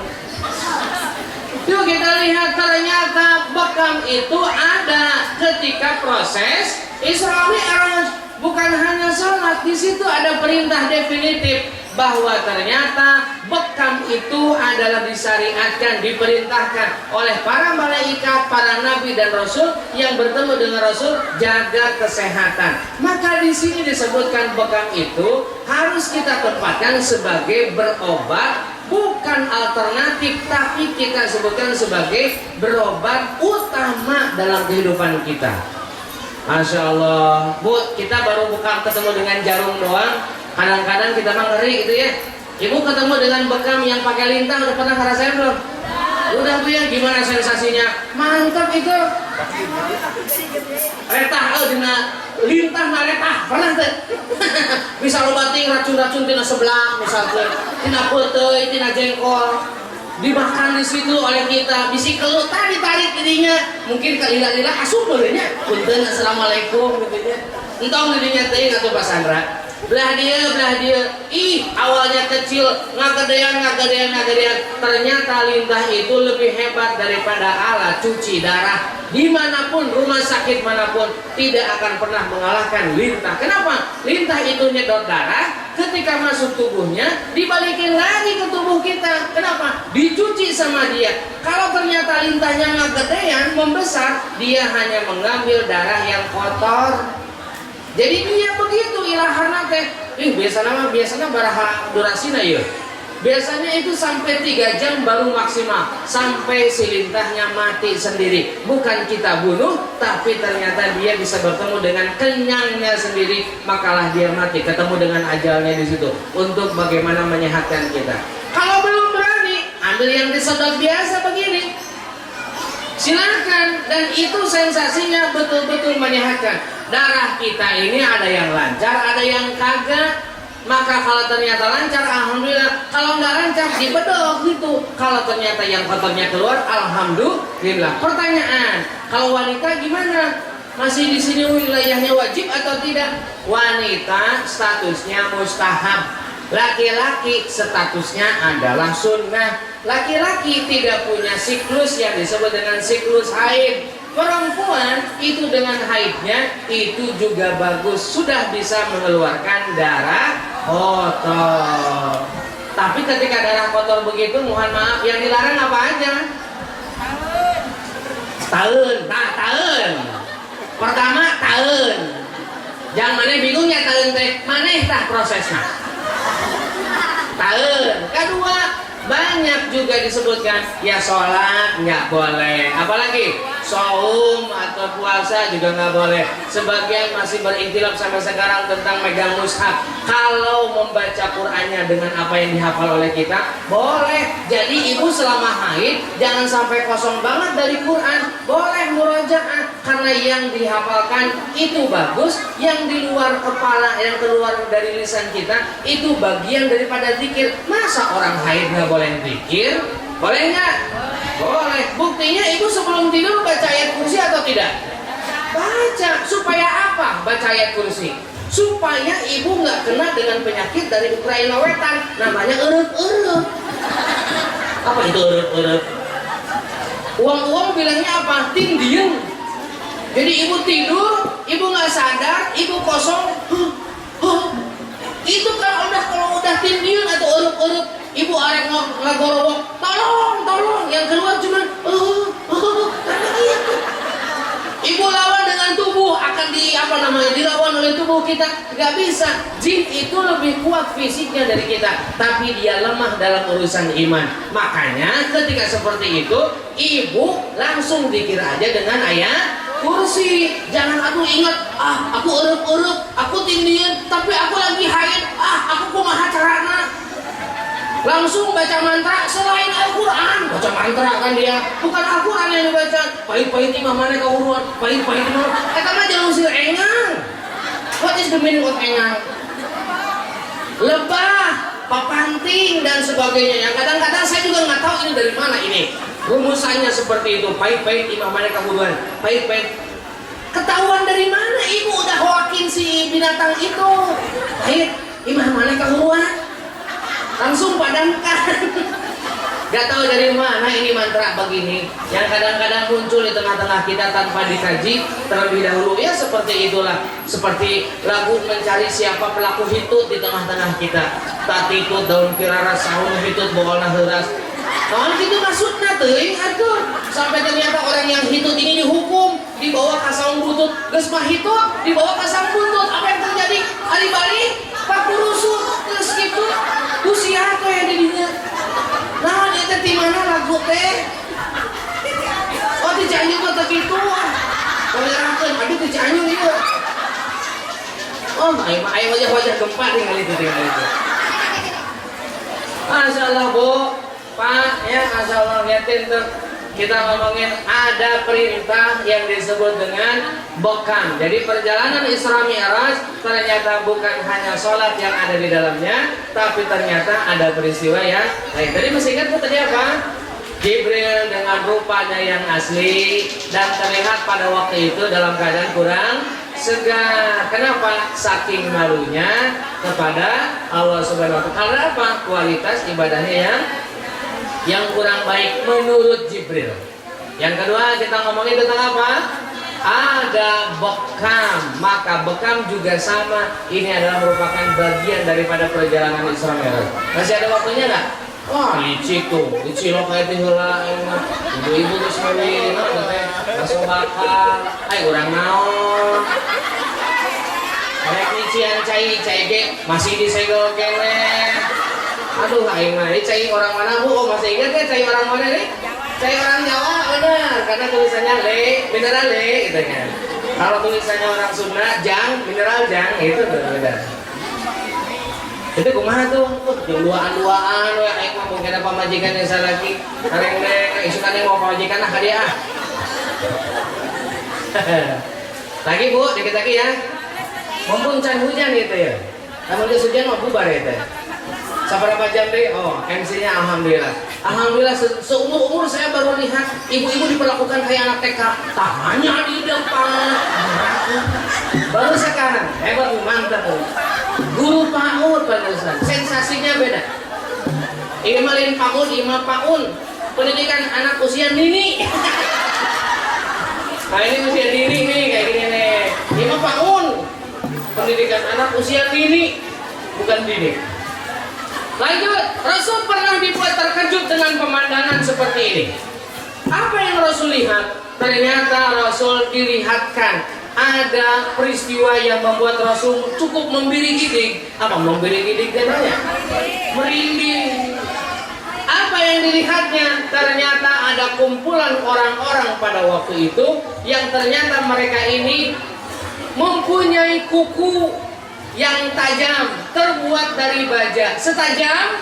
Yuk kita lihat, ternyata bekam itu ada ketika proses Isra Mi'raj. Bukan hanya sholat, di situ ada perintah definitif bahwa ternyata bekam itu adalah disyariatkan, diperintahkan oleh para malaikat, para nabi dan rasul yang bertemu dengan rasul, jaga kesehatan. Maka di sini disebutkan bekam itu harus kita tempatkan sebagai berobat, bukan alternatif, tapi kita sebutkan sebagai berobat utama dalam kehidupan kita. Masya Allah, Bu, kita baru buka ketemu dengan jarum doang. Kadang-kadang kita mah ngeri gitu ya. Ibu ketemu dengan bekam yang pakai lintah, udah pernah ngerasain belum? Udah Bu ya, gimana sensasinya? Mantap itu. Retah, dengan lintah mah retah, pernah tuh? Bisa lo bating racun-racun tina sebelah, misalnya tina putih, tina jengkol. dimakan di situ oleh kita, bisi keluh tarik dirinya, mungkin kalila-lila asup dirinya, punten assalamualaikum gitu nya, entong dirinya teh atau Pak Sandra, belah dia, awalnya kecil, ngagedean, ternyata lintah itu lebih hebat daripada alat cuci darah. Dimanapun, rumah sakit manapun tidak akan pernah mengalahkan lintah. Kenapa? Lintah itu nyedot darah, ketika masuk tubuhnya dibalikin lagi ke tubuh kita. Kenapa? Dicuci sama dia. Kalau ternyata lintahnya ngagedean, membesar, dia hanya mengambil darah yang kotor. Jadi dia begitu ilahana teh. Biasanya baraha durasina ya. Biasanya itu sampai 3 jam baru maksimal, sampai si lintahnya mati sendiri. Bukan kita bunuh, tapi ternyata dia bisa bertemu dengan kenyangnya sendiri, makalah dia mati, ketemu dengan ajalnya di situ. Untuk bagaimana menyehatkan kita. Kalau belum berani, ambil yang disedot biasa begini. Silakan, dan itu sensasinya betul-betul menyehatkan. Darah kita ini ada yang lancar, ada yang kagak. Maka kalau ternyata lancar, alhamdulillah. Kalau nggak lancar, dibedok gitu. Kalau ternyata yang kotornya keluar, alhamdulillah. Pertanyaan, kalau wanita gimana? Masih di sini wilayahnya wajib atau tidak? Wanita statusnya mustahab. Laki-laki statusnya adalah sunnah. Laki-laki tidak punya siklus yang disebut dengan siklus haid. Perempuan itu dengan haidnya itu juga bagus, sudah bisa mengeluarkan darah kotor. Tapi ketika darah kotor begitu, mohon maaf, yang dilarang apa aja? Tahun. Pertama tahun. Jangan mana bingung ya tahun teh, maneh tah prosesnya. Tahun. Kedua, banyak juga disebutkan ya sholat nggak boleh, apalagi saum atau puasa juga nggak boleh. Sebagian masih berintilaf sampai sekarang tentang megang mushaf. Kalau membaca Qur'annya dengan apa yang dihafal oleh kita boleh. Jadi ibu selama haid jangan sampai kosong banget dari Qur'an, boleh murojaah, karena yang dihafalkan itu bagus, yang di luar kepala, yang keluar dari lisan kita itu bagian daripada zikir. Masa orang haid nggak boleh zikir? Boleh nggak? Boleh. Buktinya ibu sebelum tidur baca ayat kursi atau tidak? Baca. Supaya apa baca ayat kursi? Supaya ibu nggak kena dengan penyakit dari Ukraina Wetan, namanya erup. Apa itu erup? Uang bilangnya apa? Tindian. Jadi ibu tidur, ibu nggak sadar, ibu kosong. Itu kalau udah tindian atau erup, ibu arek ngagorowok, tolong, yang keluar cuma karena gitu. Ibu lawan dengan tubuh, akan dilawan oleh tubuh kita, nggak bisa. Jin itu lebih kuat fisiknya dari kita, tapi dia lemah dalam urusan iman. Makanya ketika seperti itu, ibu langsung dikira aja dengan ayat kursi. Jangan aku ingat, aku erup, aku tindian, tapi aku lagi haid, aku kumaha carana. Langsung baca mantra selain Al-Quran. Baca mantra kan dia, bukan Al-Quran yang dibaca. Pahit-pahit imam mana kauruan, pahit-pahit imam. Mah jangan usir engang. What is the meaning of engang? Lebah, papanting dan sebagainya. Yang kadang-kadang saya juga nggak tahu ini dari mana ini. Rumusannya seperti itu. Pahit-pahit imam mana kauruan, pahit-pahit. Ketahuan dari mana ibu udah hoakin si binatang itu? Pahit, imam mana kauruan? Langsung padamkan. Gak tahu dari mana ini mantra begini yang kadang-kadang muncul di tengah-tengah kita tanpa dikaji terlebih dahulu. Ya seperti itulah, seperti lagu mencari siapa pelaku hitut di tengah-tengah kita. Tatitut daun kiraras sahun hitut boolna heuras. Kalau gitu maksudnya teuing atuh. Sampai ternyata orang yang hitut ini dihukum, dibawa ke saung butut. Geus mah hitut dibawa ke saung butut. Apa yang terjadi? Ari balik pakurusut terus gitu. Usia tuh yang didinya. Nah, itu di mana lagu teh? Oh, di Cianjur tuh begitu. Tolerankeun, aduh di Cianjur itu. Oh, ayo wajah-wajah gempa tinggal itu. Masya Allah, Bu, Pak, ya Masya Allah, liatin tuh. kita ngomongin ada perintah yang disebut dengan bekam. Jadi perjalanan Isra Mi'raj ternyata bukan hanya sholat yang ada di dalamnya, tapi ternyata ada peristiwa yang lain. Tadi masih ingat bu tadi apa? Jibril dengan rupanya yang asli dan terlihat pada waktu itu dalam keadaan kurang segar. Kenapa? Saking malunya kepada Allah Subhanahu wa Ta'ala. Karena apa? Kualitas ibadahnya yang kurang baik menurut Jibril. Yang kedua kita ngomongin tentang apa? Ada bekam. Maka bekam juga sama. Ini adalah merupakan bagian daripada perjalanan Isra Mi'raj. Masih ada waktunya nggak? Wah, licik tuh, licik lo kayak tinggal ibu-ibu tuh semuanya, langsung bakal, kurang naon. Kayak lician cai ge masih disegel kene. Aduh, aing mah cai orang mana bu? Oh masih ingat ya cai orang mana nih? Cai orang Jawa benar, karena tulisannya le, mineral le, gitu kan. Kalau tulisannya orang Sunda, jang, mineral jang, itu beda. Itu kumaha tuh, yang duaan-duaan, aing mah mungkin ada pamajikan yang salah lagi, kareng deh, isukan yang mau pamajikan nah hadiah. Lagi bu, dikit lagi ya. Mumpung can hujan gitu ya. Namun dia hujan mau bubar ya teh. Seberapa jam deh? Oh, MC-nya alhamdulillah. Alhamdulillah seumur-umur saya baru lihat ibu-ibu diperlakukan kayak anak TK. Tangannya di depan. Baru sekarang, hebat mantap tuh. Guru PAUD barusan, sensasinya beda. Ini malin PAUD, imam PAUD. Pendidikan anak usia dini. Nah ini usia dini nih, kayak gini nih. Imam PAUD. Pendidikan anak usia dini, bukan dini. Lanjut, Rasul pernah dibuat terkejut dengan pemandangan seperti ini. Apa yang Rasul lihat? Ternyata Rasul dilihatkan ada peristiwa yang membuat Rasul cukup membirik-birik. Apa membirik-birik namanya? Merinding. Apa yang dilihatnya? Ternyata ada kumpulan orang-orang pada waktu itu yang ternyata mereka ini mempunyai kuku yang tajam terbuat dari baja. Setajam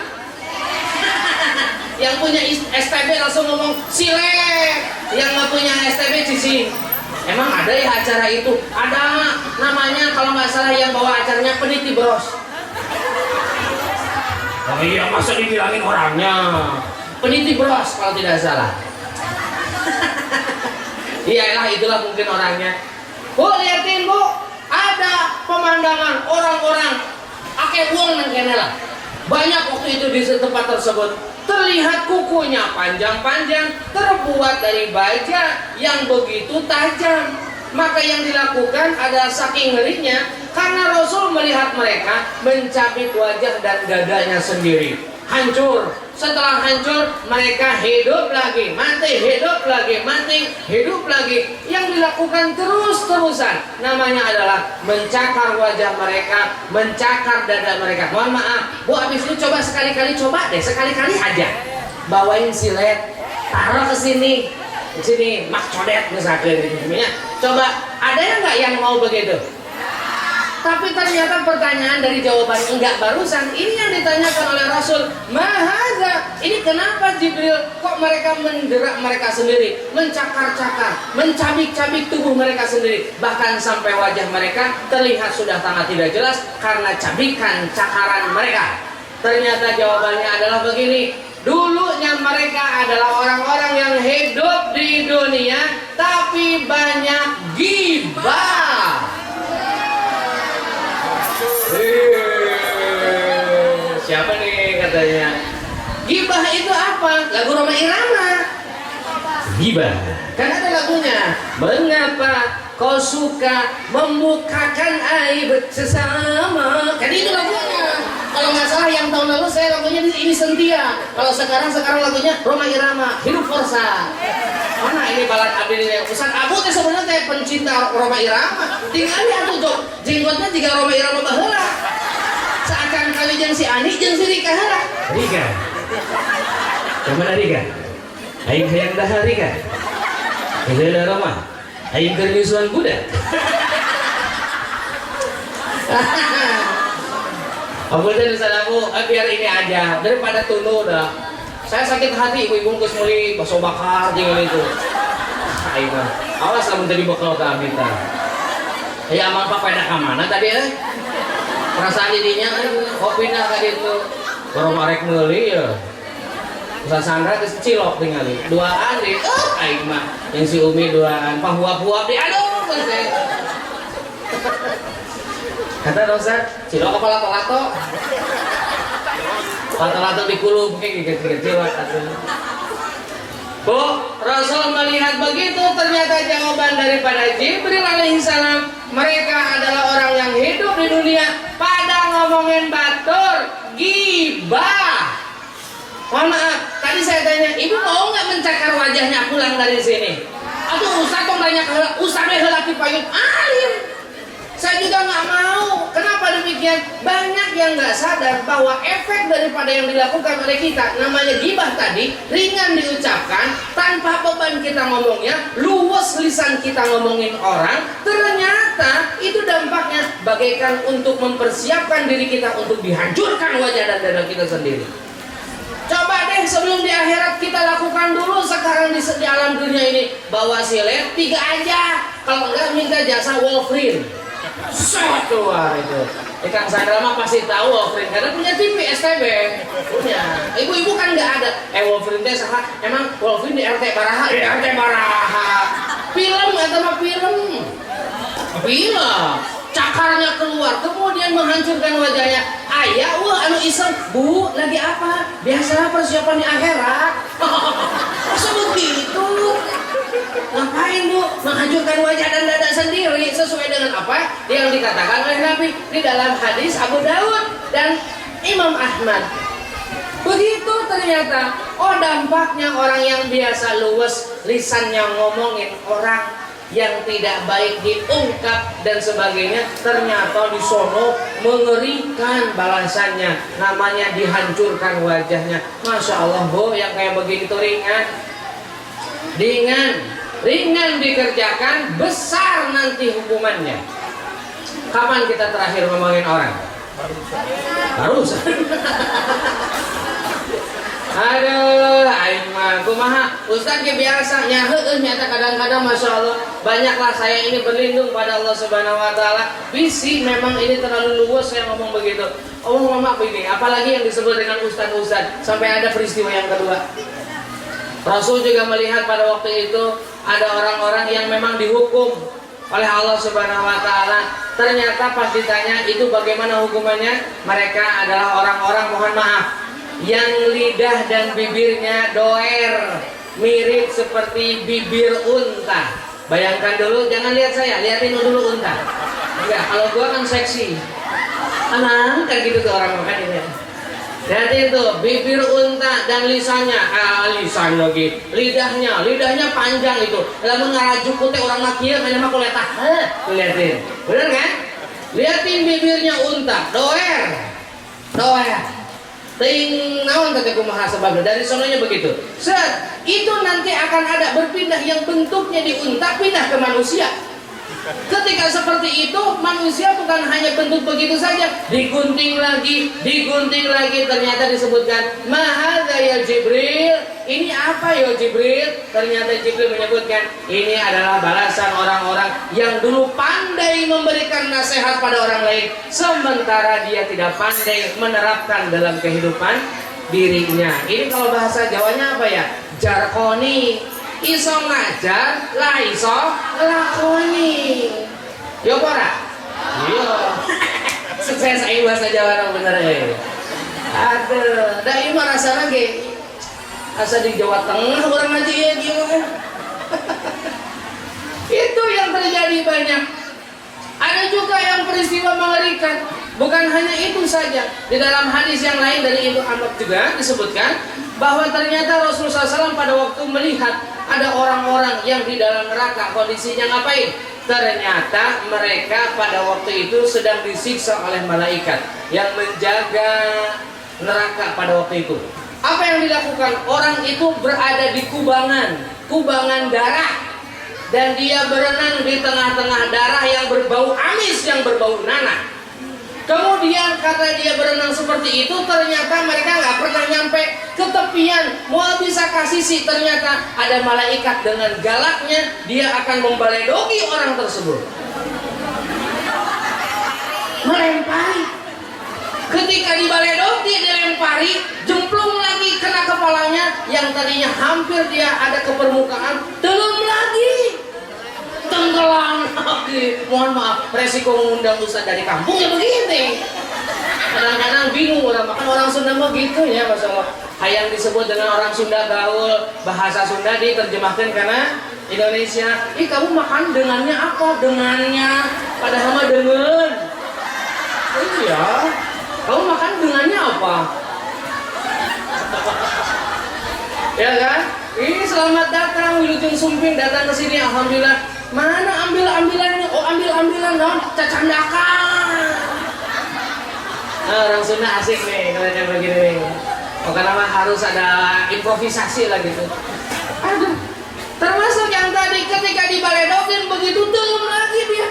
yang punya STB langsung ngomong silek, yang nggak punya STB cici. Emang ada ya acara itu? Ada namanya kalau nggak salah yang bawa acaranya peniti bros. Oh iya masa dibilangin orangnya peniti bros kalau tidak salah. Iyalah itulah mungkin orangnya. Bu liatin bu, ada pemandangan orang-orang akeh uang nang kene lah. Banyak waktu itu di tempat tersebut terlihat kukunya panjang-panjang terbuat dari baja yang begitu tajam. Maka yang dilakukan adalah saking ngerinya karena Rasul melihat mereka mencabik wajah dan dadanya sendiri. Hancur. Setelah hancur mereka hidup lagi, mati, hidup lagi, mati, hidup lagi. Yang dilakukan terus-terusan namanya adalah mencakar wajah mereka, mencakar dada mereka. Mohon maaf, bu abis itu coba sekali-kali, coba deh sekali-kali aja bawain silet, taruh ke sini, mak codet misalnya gitu. Coba ada yang nggak yang mau begitu? Tapi ternyata pertanyaan dari jawaban enggak barusan ini yang ditanyakan oleh Rasul. Mahaza, ini kenapa Jibril kok mereka menderak mereka sendiri, mencakar-cakar, mencabik-cabik tubuh mereka sendiri, bahkan sampai wajah mereka terlihat sudah sangat tidak jelas karena cabikan cakaran mereka. Ternyata jawabannya adalah begini. Dulunya mereka adalah orang-orang yang hidup di dunia tapi banyak ghibah. Siapa nih katanya? Ghibah itu apa? Lagu Rhoma Irama. Ghibah. Kan ada lagunya. Mengapa kau suka membukakan aib sesama? Kan itu lagunya. Kalau nggak salah yang tahun lalu saya lagunya ini Sentia. Kalau sekarang lagunya Rhoma Irama. Hidup Forsa. Mana ini balad abdi ini? Ustaz Abu teh sebenarnya pencinta Rhoma Irama. Tinggal dia tuh jenggotnya jika Rhoma Irama baheula. Seakan kali jeung si Ani jeung si Rika heula. Rika. Kemana Rika? Aing hayang dahar Rika. Heula Rhoma. Aing keur nyusuan budak. Aku teh Ustaz Abu, biar ini aja daripada tunu dah. Saya sakit hati ibu bungkus meuli bakso bakar jeung itu. Aing mah awas lamun tadi bekal ka abdi tah. Ya amal papeda ka mana tadi perasaan dirinya kopina ka ditu. Baru marek meuli ya. Usaha Sandra geus cilok tingali. Duaan di aing mah yang si Umi duaan pahuap-huap di aduh geus teh. Kata dosa cilok apa lato-lato? Lato-lato dikulum kayak gitu-gitu atuh. Bu, Rasul melihat begitu, ternyata jawaban daripada Jibril alaihissalam, mereka adalah orang yang hidup di dunia pada ngomongin batur, gibah. Mohon maaf, tadi saya tanya, ibu mau nggak mencakar wajahnya pulang dari sini? Aduh, Ustaz kok banyak Ustaz deh laki payung alim. Saya juga nggak mau. Kenapa demikian? Banyak yang nggak sadar bahwa efek daripada yang dilakukan oleh kita, namanya gibah tadi, ringan diucapkan, tanpa beban kita ngomongnya, luwes lisan kita ngomongin orang, ternyata itu dampaknya bagaikan untuk mempersiapkan diri kita untuk dihancurkan wajah dan dada kita sendiri. Coba deh sebelum di akhirat kita lakukan dulu, sekarang di alam dunia ini bawa silet 3 aja, kalau enggak minta jasa Wolverine. Satu itu. Kang Sandra mah pasti tahu Wolverine karena punya TV STB. Punya. Ibu-ibu kan nggak ada. Wolverine teh saha? Emang Wolverine di RT Baraha? Di RT Baraha. Film atau mah film? Film. Cakarnya keluar, kemudian menghancurkan wajahnya. Ayah, wah anu iseng. Bu, lagi apa? Biasa persiapan di akhirat. Masa begitu? Ngapain bu? Menghancurkan wajah dan dada sendiri sesuai dengan apa yang dikatakan oleh Nabi di dalam hadis Abu Daud dan Imam Ahmad. Begitu ternyata. Oh, dampaknya orang yang biasa luwes lisannya ngomongin orang yang tidak baik diungkap dan sebagainya, ternyata di sono mengerikan balasannya, namanya dihancurkan wajahnya. Masya Allah bu, yang kayak begini tuh ringan dikerjakan, besar nanti hukumannya. Kapan kita terakhir ngomongin orang? Barusan. Aduh, aing mah kumaha? Ustaz ge biasa nya heueuh nyata kadang-kadang Masya Allah banyaklah saya ini berlindung pada Allah Subhanahu wa taala. Bisi memang ini terlalu luas saya ngomong begitu. Maaf ini, apalagi yang disebut dengan ustaz-ustaz sampai ada peristiwa yang kedua. Rasul juga melihat pada waktu itu ada orang-orang yang memang dihukum oleh Allah Subhanahu wa taala. Ternyata pas ditanya itu bagaimana hukumannya, mereka adalah orang-orang mohon maaf yang lidah dan bibirnya doer, mirip seperti bibir unta. Bayangkan dulu, jangan lihat saya, lihatin dulu unta. Enggak, kalau gua kan seksi. Aman kan gitu tuh orang makan ini. Lihat itu bibir unta dan lisannya, lisan lagi, lidahnya panjang itu. Lalu ngarajuk teh orang makieu mah kuliah tah. Lihatin. Bener kan? Lihatin bibirnya unta, doer. Ting naon teh kumaha sebabna dari sononya begitu. Set, itu nanti akan ada berpindah yang bentuknya di unta pindah ke manusia. Ketika seperti itu manusia bukan hanya bentuk begitu saja, digunting lagi, ternyata disebutkan mahadza ya Jibril. Ini apa ya Jibril? Ternyata Jibril menyebutkan ini adalah balasan orang-orang yang dulu pandai memberikan nasihat pada orang lain, sementara dia tidak pandai menerapkan dalam kehidupan dirinya. Ini kalau bahasa Jawanya apa ya? Jarkoni. Iso ngajar, lah iso lakoni. Yo pora? Yo. Sukses aing bahasa Jawa bener ya. Aduh, da ieu mah rasana ge asa di Jawa Tengah urang ngaji ya kieu mah. Itu yang terjadi banyak. Ada juga yang peristiwa mengerikan. Bukan hanya itu saja. Di dalam hadis yang lain dari Ibnu Ahmad juga disebutkan bahwa ternyata Rasulullah SAW pada waktu melihat ada orang-orang yang di dalam neraka, kondisinya ngapain? Ternyata mereka pada waktu itu sedang disiksa oleh malaikat yang menjaga neraka pada waktu itu. Apa yang dilakukan? Orang itu berada di kubangan darah, dan dia berenang di tengah-tengah darah yang berbau amis, yang berbau nanah. Kemudian karena dia berenang seperti itu, ternyata mereka nggak pernah nyampe ke tepian. Mau bisa kasih sih, ternyata ada malaikat dengan galaknya, dia akan membaledogi orang tersebut, melempari. Ketika dibaledogi, dilempari, jemplung lagi kena kepalanya. Yang tadinya hampir dia ada ke permukaan, tenggelam lagi, tenggelam lagi. Mohon maaf, resiko mengundang ustaz dari kampung ya begini. Kadang-kadang bingung orang makan, orang Sunda mah gitu ya, Masya Allah. Yang disebut dengan orang Sunda gaul, bahasa Sunda diterjemahkan karena Indonesia. Ih, kamu makan dengannya apa? Dengannya, padahal mah dengan. Iya, kamu makan dengannya apa? Ya kan? Ini selamat datang Wilujeng Sumping, datang ke sini, alhamdulillah. Mana ambil-ambilannya? Oh, ambil-ambilan dong, cacandakan. Orang Sunda asik nih kalau yang begini. Oh, karena harus ada improvisasi lah gitu. Aduh, termasuk yang tadi ketika dibaledokin begitu, tolong lagi dia,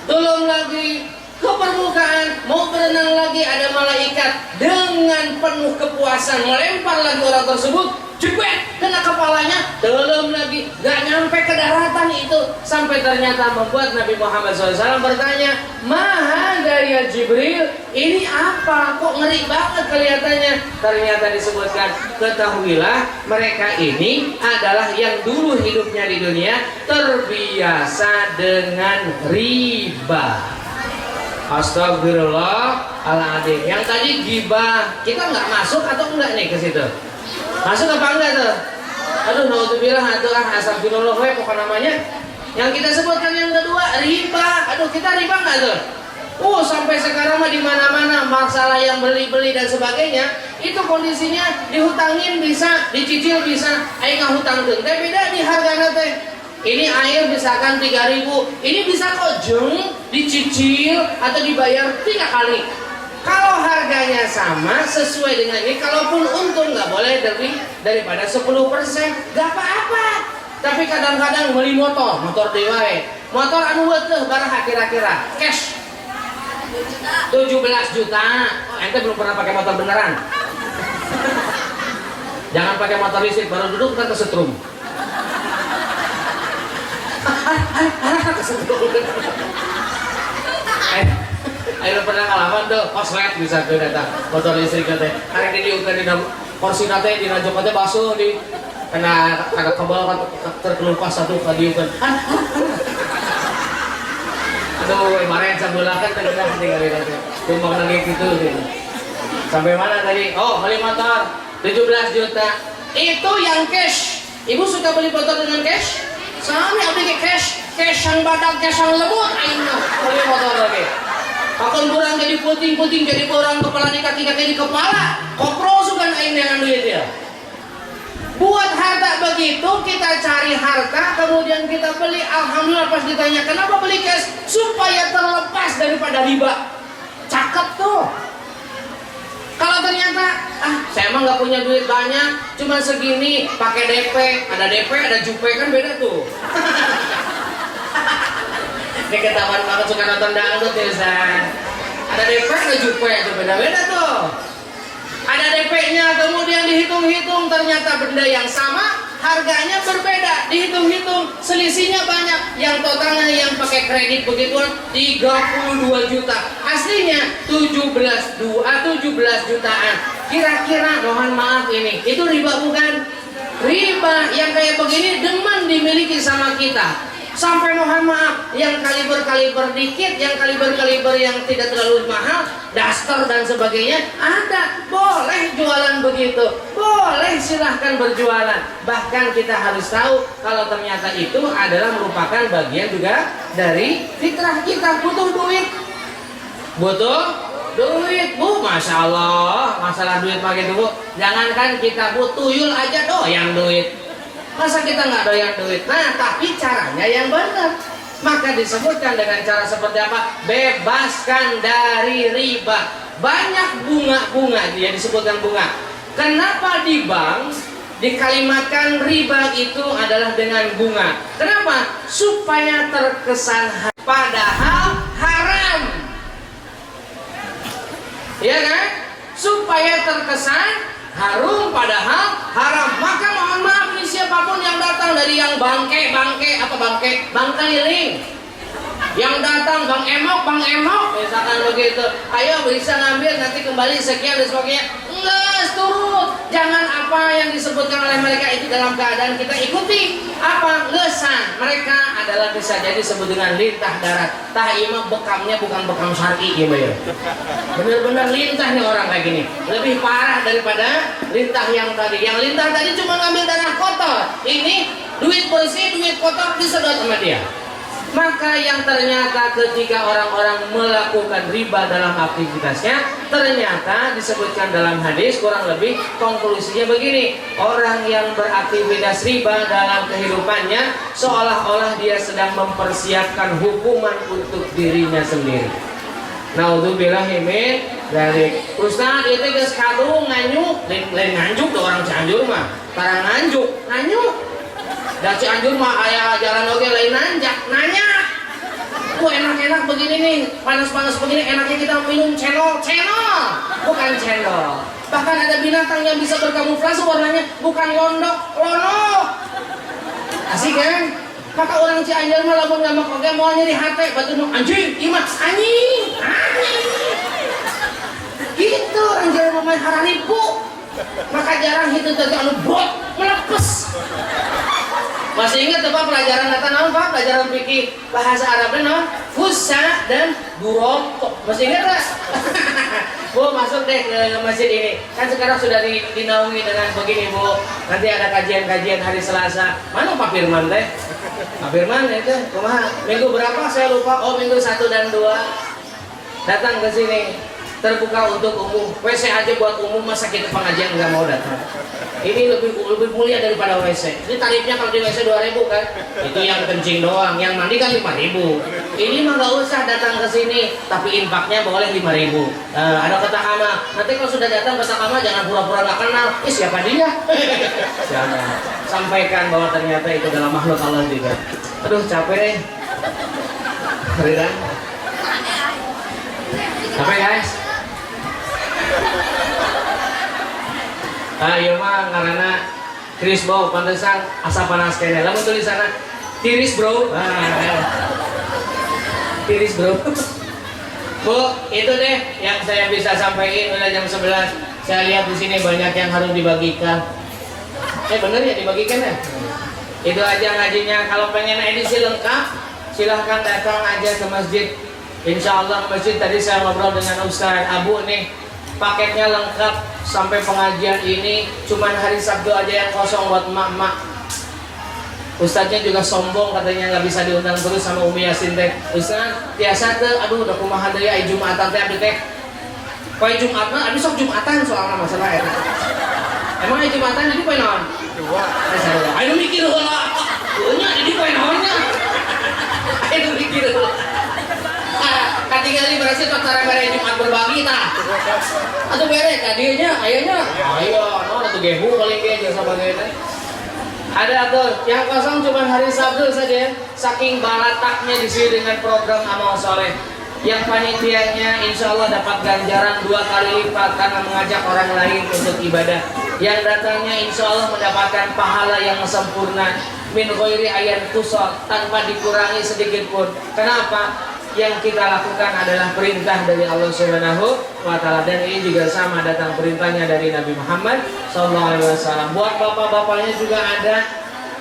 tolong lagi ke permukaan, mau berenang lagi, ada malaikat dengan penuh kepuasan melempar lagi orang tersebut, jebet kena kepalanya, tolong lagi, gak nyampe ke daratan itu, sampai ternyata membuat Nabi Muhammad SAW bertanya, "Maha ya Jibril, ini apa? Kok ngeri banget kelihatannya?" Ternyata disebutkan, ketahuilah mereka ini adalah yang dulu hidupnya di dunia terbiasa dengan riba. Astagfirullahaladzim. Yang tadi gibah, kita nggak masuk atau enggak nih ke situ? Masuk apa enggak tuh? Aduh, naudzubillah, aduh, astagfirullah, pokok namanya. Yang kita sebutkan yang kedua, riba. Aduh, kita riba nggak tuh? Sampai sekarang mah di mana-mana masalah yang beli-beli dan sebagainya, itu kondisinya dihutangin bisa, dicicil bisa. Ayo nggak hutang tuh, tapi beda di harga teh. Ini air misalkan 3.000, ini bisa kok jeng dicicil atau dibayar 3 kali. Kalau harganya sama sesuai dengan ini, kalaupun untung nggak boleh lebih daripada 10%, nggak apa-apa. Tapi kadang-kadang beli motor dewa, motor anu teh baraha kira-kira cash 17 juta. Ente belum pernah pakai motor beneran. Jangan pakai motor listrik, baru duduk kan kesetrum. Ayo pernah ngalaman tuh, koslet bisa tuh datang motor listrik teh. Karena diukur di porsi nate di rajok teh basuh di kena kebal terkelupas satu kadiukeun. Aduh, kemarin sebelah kan tadi tinggal di teh. Tumbang nangis gitu. Sampai mana tadi? Oh, beli motor 17 juta. Itu yang cash. Ibu suka beli motor dengan cash? Sami abdi cash yang badak, cash yang lembut, aing beli motor lagi. Akan kurang jadi puting-puting, jadi orang kepala di kaki-kaki di kepala. Kopro sukan aing dengan duit ya. Buat harta begitu, kita cari harta, kemudian kita beli. Alhamdulillah pas ditanya kenapa beli cash, supaya terlepas daripada riba. Cakep tuh. Kalau ternyata saya emang nggak punya duit banyak, cuma segini, pakai DP, ada jupe kan beda tuh. Ini ketahuan banget suka nonton dangdut ya, Ustaz. Ada DP, ada jupe, itu beda-beda tuh. Ada DP-nya, kemudian dihitung-hitung, ternyata benda yang sama, harganya berbeda, dihitung-hitung, selisihnya banyak. Yang totalnya yang pakai kredit begituan 32 juta, aslinya 17 jutaan. Kira-kira, mohon maaf ini, itu riba bukan? Riba yang kayak begini demen dimiliki sama kita. Sampai mohon maaf, yang kaliber dikit, yang kaliber yang tidak terlalu mahal, daster dan sebagainya, ada, boleh jualan begitu, boleh silahkan berjualan. Bahkan kita harus tahu kalau ternyata itu adalah merupakan bagian juga dari fitrah kita. Butuh duit, Bu, Masya Allah, masalah duit begitu Bu. Jangankan kita tuyul aja doyan duit. Masa kita nggak doyan duit? Nah, tapi caranya yang benar. Maka disebutkan dengan cara seperti apa? Bebaskan dari riba. Banyak bunga-bunga, dia disebutkan bunga. Kenapa di bank dikalimatkan riba itu adalah dengan bunga? Kenapa? Supaya terkesan padahal haram. ya kan? Supaya terkesan harum padahal haram. Maka mohon maaf nih, siapapun yang datang dari yang bangke liling, yang datang bang emok misalkan begitu, ayo bisa ngambil nanti kembali sekian dan sebagainya, enggak, turut. Jangan apa yang disebutkan oleh mereka itu dalam keadaan kita ikuti. Apa? Lesan. Mereka adalah bisa jadi disebut dengan lintah darat. Tah ima bekamnya bukan bekam syar'i ya, ya. Bener-bener lintah nih orang kayak gini. Lebih parah daripada lintah yang tadi. Yang lintah tadi cuma ngambil darah kotor. Ini duit bersih, duit kotor disedot sama dia. Maka yang ternyata ketika orang-orang melakukan riba dalam aktivitasnya, ternyata disebutkan dalam hadis kurang lebih konklusinya begini: orang yang beraktivitas riba dalam kehidupannya seolah-olah dia sedang mempersiapkan hukuman untuk dirinya sendiri. Naudzubillahi min dzalik. Ustaz, itu geus kadung nganyuk, lain nganjuk tuh orang Cianjur mah. Tarang nganyuk. Dan Cianjur mah aya jalan oge lain nanjak, nanya. Enak-enak begini nih, panas-panas begini, enaknya kita minum cendol, bukan cendol. Bahkan ada binatang yang bisa berkamuflase warnanya, bukan lono. Asik kan? Maka orang Cianjur mah lamun ngamak oge moal nyeri hate, batu nu anjing, imat anjing. Gitu orang Jawa main haranipu. Maka jarang itu tadi anu bot melepes. Masih ingat Pak pelajaran data naon Pak? Pelajaran fikih bahasa Arabnya naon? Fusa dan burok. Masih ingat Pak? Bu, masuk deh ke masjid ini. Kan sekarang sudah dinaungi dengan begini Bu. Nanti ada kajian-kajian hari Selasa. Mana Pak Firman teh? Pak Firman itu kumaha? Minggu berapa saya lupa. Oh, minggu 1 dan 2. Datang ke sini. Terbuka untuk umum. WC aja buat umum, masa kita pengajian nggak mau datang. Ini lebih mulia daripada WC. Ini tarifnya kalau di WC 2.000 kan? Itu yang kencing doang, yang mandi kan 5.000. Ini mah nggak usah datang ke sini, tapi infaknya boleh 5.000. Ada kata kama. Nanti kalau sudah datang kata kama jangan pura-pura nggak kenal. Siapa dia? Jangan. Sampaikan bahwa ternyata itu adalah makhluk Allah juga. Aduh capek deh. Hariran. Capek guys. Iya mah karena tiris bro, pantesan asa panas kene. Lamun tulisanna tiris bro. Tiris bro. Bu, itu deh yang saya bisa sampaikan. Udah jam 11. Saya lihat di sini banyak yang harus dibagikan. Bener ya dibagikan ya? Itu aja ngajinya. Kalau pengen edisi lengkap, silahkan datang aja ke masjid. Insya Allah masjid tadi saya ngobrol dengan Ustaz Abu nih. Paketnya lengkap sampai pengajian ini, cuman hari Sabtu aja yang kosong buat emak-emak. Ustaznya juga sombong katanya nggak bisa diundang terus sama Umi Yasin teh. Ustaz biasa tuh, aduh udah kumaha deui aya Jumatan teh abdi teh. Poe Jumat mah abdi sok Jumatan soalna masalah eta. Emang aya Jumatan jadi poe naon? Dua. Ayo mikir heula. Nya jadi poe naonnya? Ayo mikir heula. Katinggali berhasil tentara bare Jumat berbagi tah. Atuh bere kadieunya ayeuna. Ayo naon atuh gehu paling ge jeung sabagaina. Ada tuh yang kosong cuma hari Sabtu saja. Saking balataknya di sini dengan program amal soleh. Yang panitianya insya Allah dapat ganjaran 2 kali lipat karena mengajak orang lain untuk ibadah. Yang datangnya insya Allah mendapatkan pahala yang sempurna. Min ghairi ayan tusol, tanpa dikurangi sedikit pun. Kenapa? Yang kita lakukan adalah perintah dari Allah Subhanahu wa Ta'ala, dan ini juga sama datang perintahnya dari Nabi Muhammad SAW. Buat bapak-bapaknya juga ada.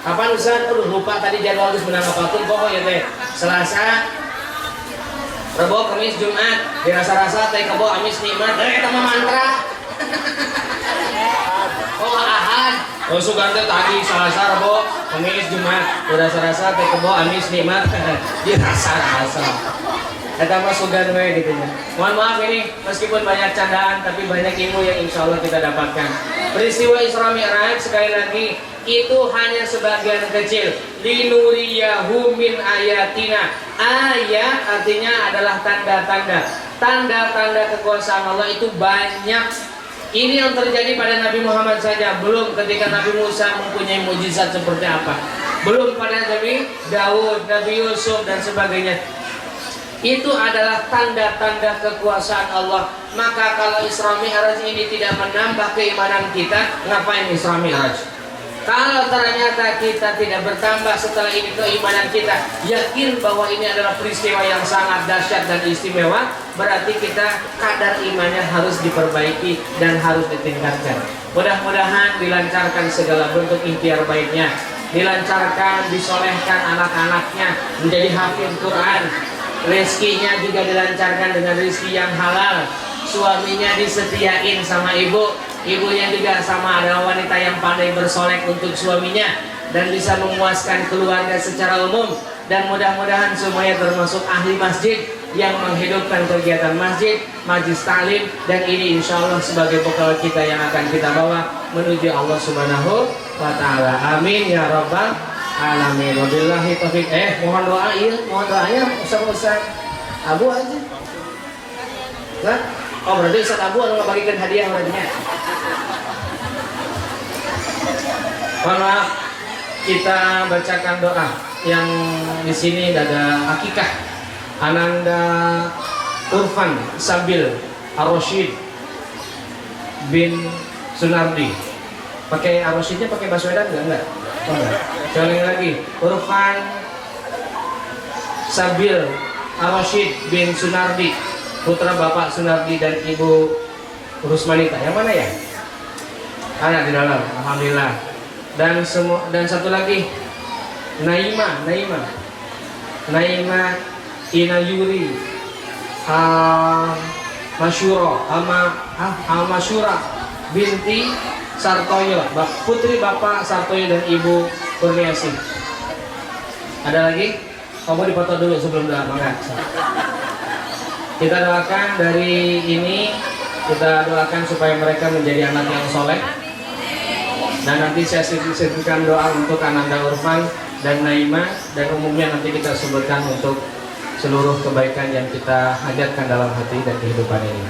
Kapan Ustaz? Aduh lupa tadi jadwal harus menang apapun. Pokoknya teh Selasa, Rebo, Kamis, Jumat. Dirasa-rasa teh kebo amis nikmat. Eta mah mantra. Oh Ahad. Oh Sugante tadi Selasa, Rebo, Kamis, Jumat. Dirasa-rasa teh kebo amis nikmat. Dirasa-rasa. Eta mah sugan we gitu ya. Mohon maaf ini meskipun banyak candaan tapi banyak ilmu yang insya Allah kita dapatkan. Peristiwa Isra Mi'raj sekali lagi itu hanya sebagian kecil. Linuriyahu min ayatina. Ayat artinya adalah tanda-tanda. Tanda-tanda kekuasaan Allah itu banyak. Ini yang terjadi pada Nabi Muhammad saja, belum ketika Nabi Musa mempunyai mujizat seperti apa. Belum pada Nabi Daud, Nabi Yusuf dan sebagainya. Itu adalah tanda-tanda kekuasaan Allah. Maka kalau Isra Mi'raj ini tidak menambah keimanan kita, ngapain Isra Mi'raj? Kalau ternyata kita tidak bertambah setelah ini keimanan kita, yakin bahwa ini adalah peristiwa yang sangat dahsyat dan istimewa, berarti kita kadar imannya harus diperbaiki dan harus ditingkatkan. Mudah-mudahan dilancarkan segala bentuk ikhtiar baiknya, dilancarkan, disolehkan anak-anaknya menjadi hafiz Quran, rezekinya juga dilancarkan dengan rezeki yang halal, suaminya disetiain sama ibunya juga sama adalah wanita yang pandai bersolek untuk suaminya dan bisa memuaskan keluarga secara umum. Dan mudah-mudahan semuanya termasuk ahli masjid yang menghidupkan kegiatan masjid, majlis taklim, dan ini insya Allah sebagai bekal kita yang akan kita bawa menuju Allah Subhanahu wa Ta'ala. Amin ya rabbal alamin. Wabillahi taufiq. Mohon doa, mohon doanya Ustaz Abu aja. Nah, oh berarti Ustaz Abu nggak bagikan hadiah orangnya. Mohon maaf, kita bacakan doa yang di sini ada akikah Ananda Urfan Sabil Ar-Rasyid bin Sunardi. Pakai Ar-Rasyidnya pakai Baswedan enggak? Oh, enggak. Sekali lagi, Urfan Sabil Ar-Rasyid bin Sunardi, putra Bapak Sunardi dan Ibu Rusmanita. Yang mana ya? Ada di dalam. Alhamdulillah. Dan satu lagi Naima Inayuri Masyura binti Sartoyo, putri Bapak Sartoyo dan Ibu Kurniasi. Ada lagi? Kamu dipoto dulu sebelum doa. Kita doakan dari ini, kita doakan supaya mereka menjadi anak yang soleh. Dan nanti saya sisipkan doa untuk Ananda Urfan dan Naima, dan umumnya nanti kita sebutkan untuk seluruh kebaikan yang kita hajatkan dalam hati dan kehidupan ini.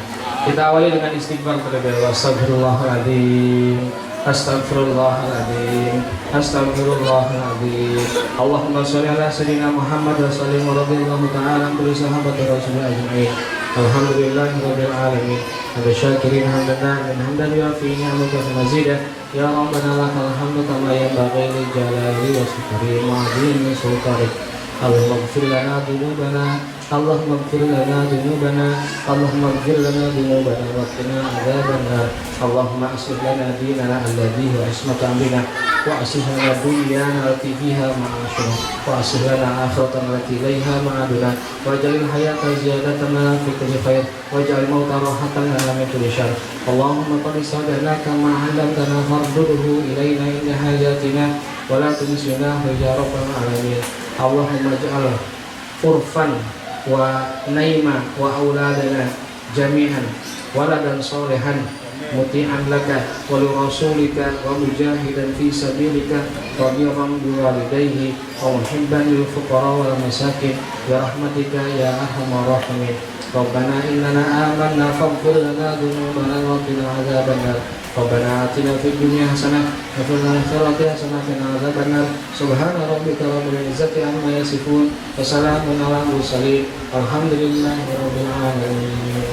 Kita awali dengan istighfar terlebih dahulu. Astagfirullahaladzim, astagfirullahaladzim, astagfirullahaladzim. Allahumma sholli ala sayyidina Muhammad wa sallim wa radhiyallahu ta'ala an kulli sahabati rasulillah ajma'in. Alhamdulillahirabbil alamin. Syakirin hamdan hamdan yuafi ni'amaka wa mazidah. Ya Rabbana lakal hamdu kama yanbaghi li jalali wa sifri ma'adhin sultanik. Allahumma ighfir lana dhunubana, Allahumma ighfir lana dhunubana, Allahumma ighfir lana dhunubana wa qina adzabannar. Allahumma aslih lana dinana alladhi huwa ismatu amrina, wa aslih lana dunyana allati fiha ma'ashuna, wa aslih lana akhiratana allati ilaiha ma'aduna, waj'alil hayata ziyadatan lana fi kulli khair, waj'al mauta rahatan lana min kulli syarr. Allahumma qad sadanaka ma 'allamtana fardudhu ilaina inda hajatina wa la tunsinahu ya rabbal alamin. Allahumma ij'al Urfan wa Naima wa auladana jami'an waladan solehan muti'an laka wa li rasulika wa mujahidan fi sabilika radiyallahu biwalidayhi wa muhibban lil fuqara wal masakin ya rahmatika ya arhamar rahimin. Rabbana innana amanna faghfir lana dhunubana wa qina adzabannar. Rabbana atina fid dunya hasanah wa fil akhirati hasanah wa qina adzabannar. Subhana rabbika rabbil izzati amma yasifun wa salamun alal mursalin walhamdulillahi rabbil alamin.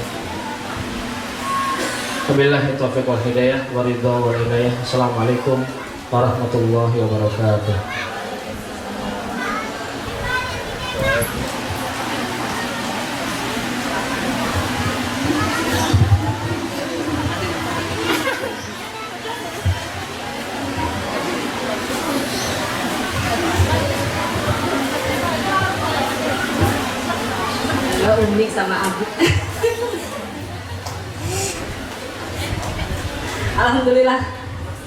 Wabillahi taufiq wal hidayah wa ridha wal inayah. Assalamualaikum warahmatullahi wabarakatuh. Umi sama Abu. Alhamdulillah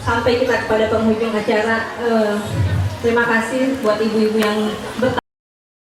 sampai kita kepada penghujung acara. Terima kasih buat ibu-ibu yang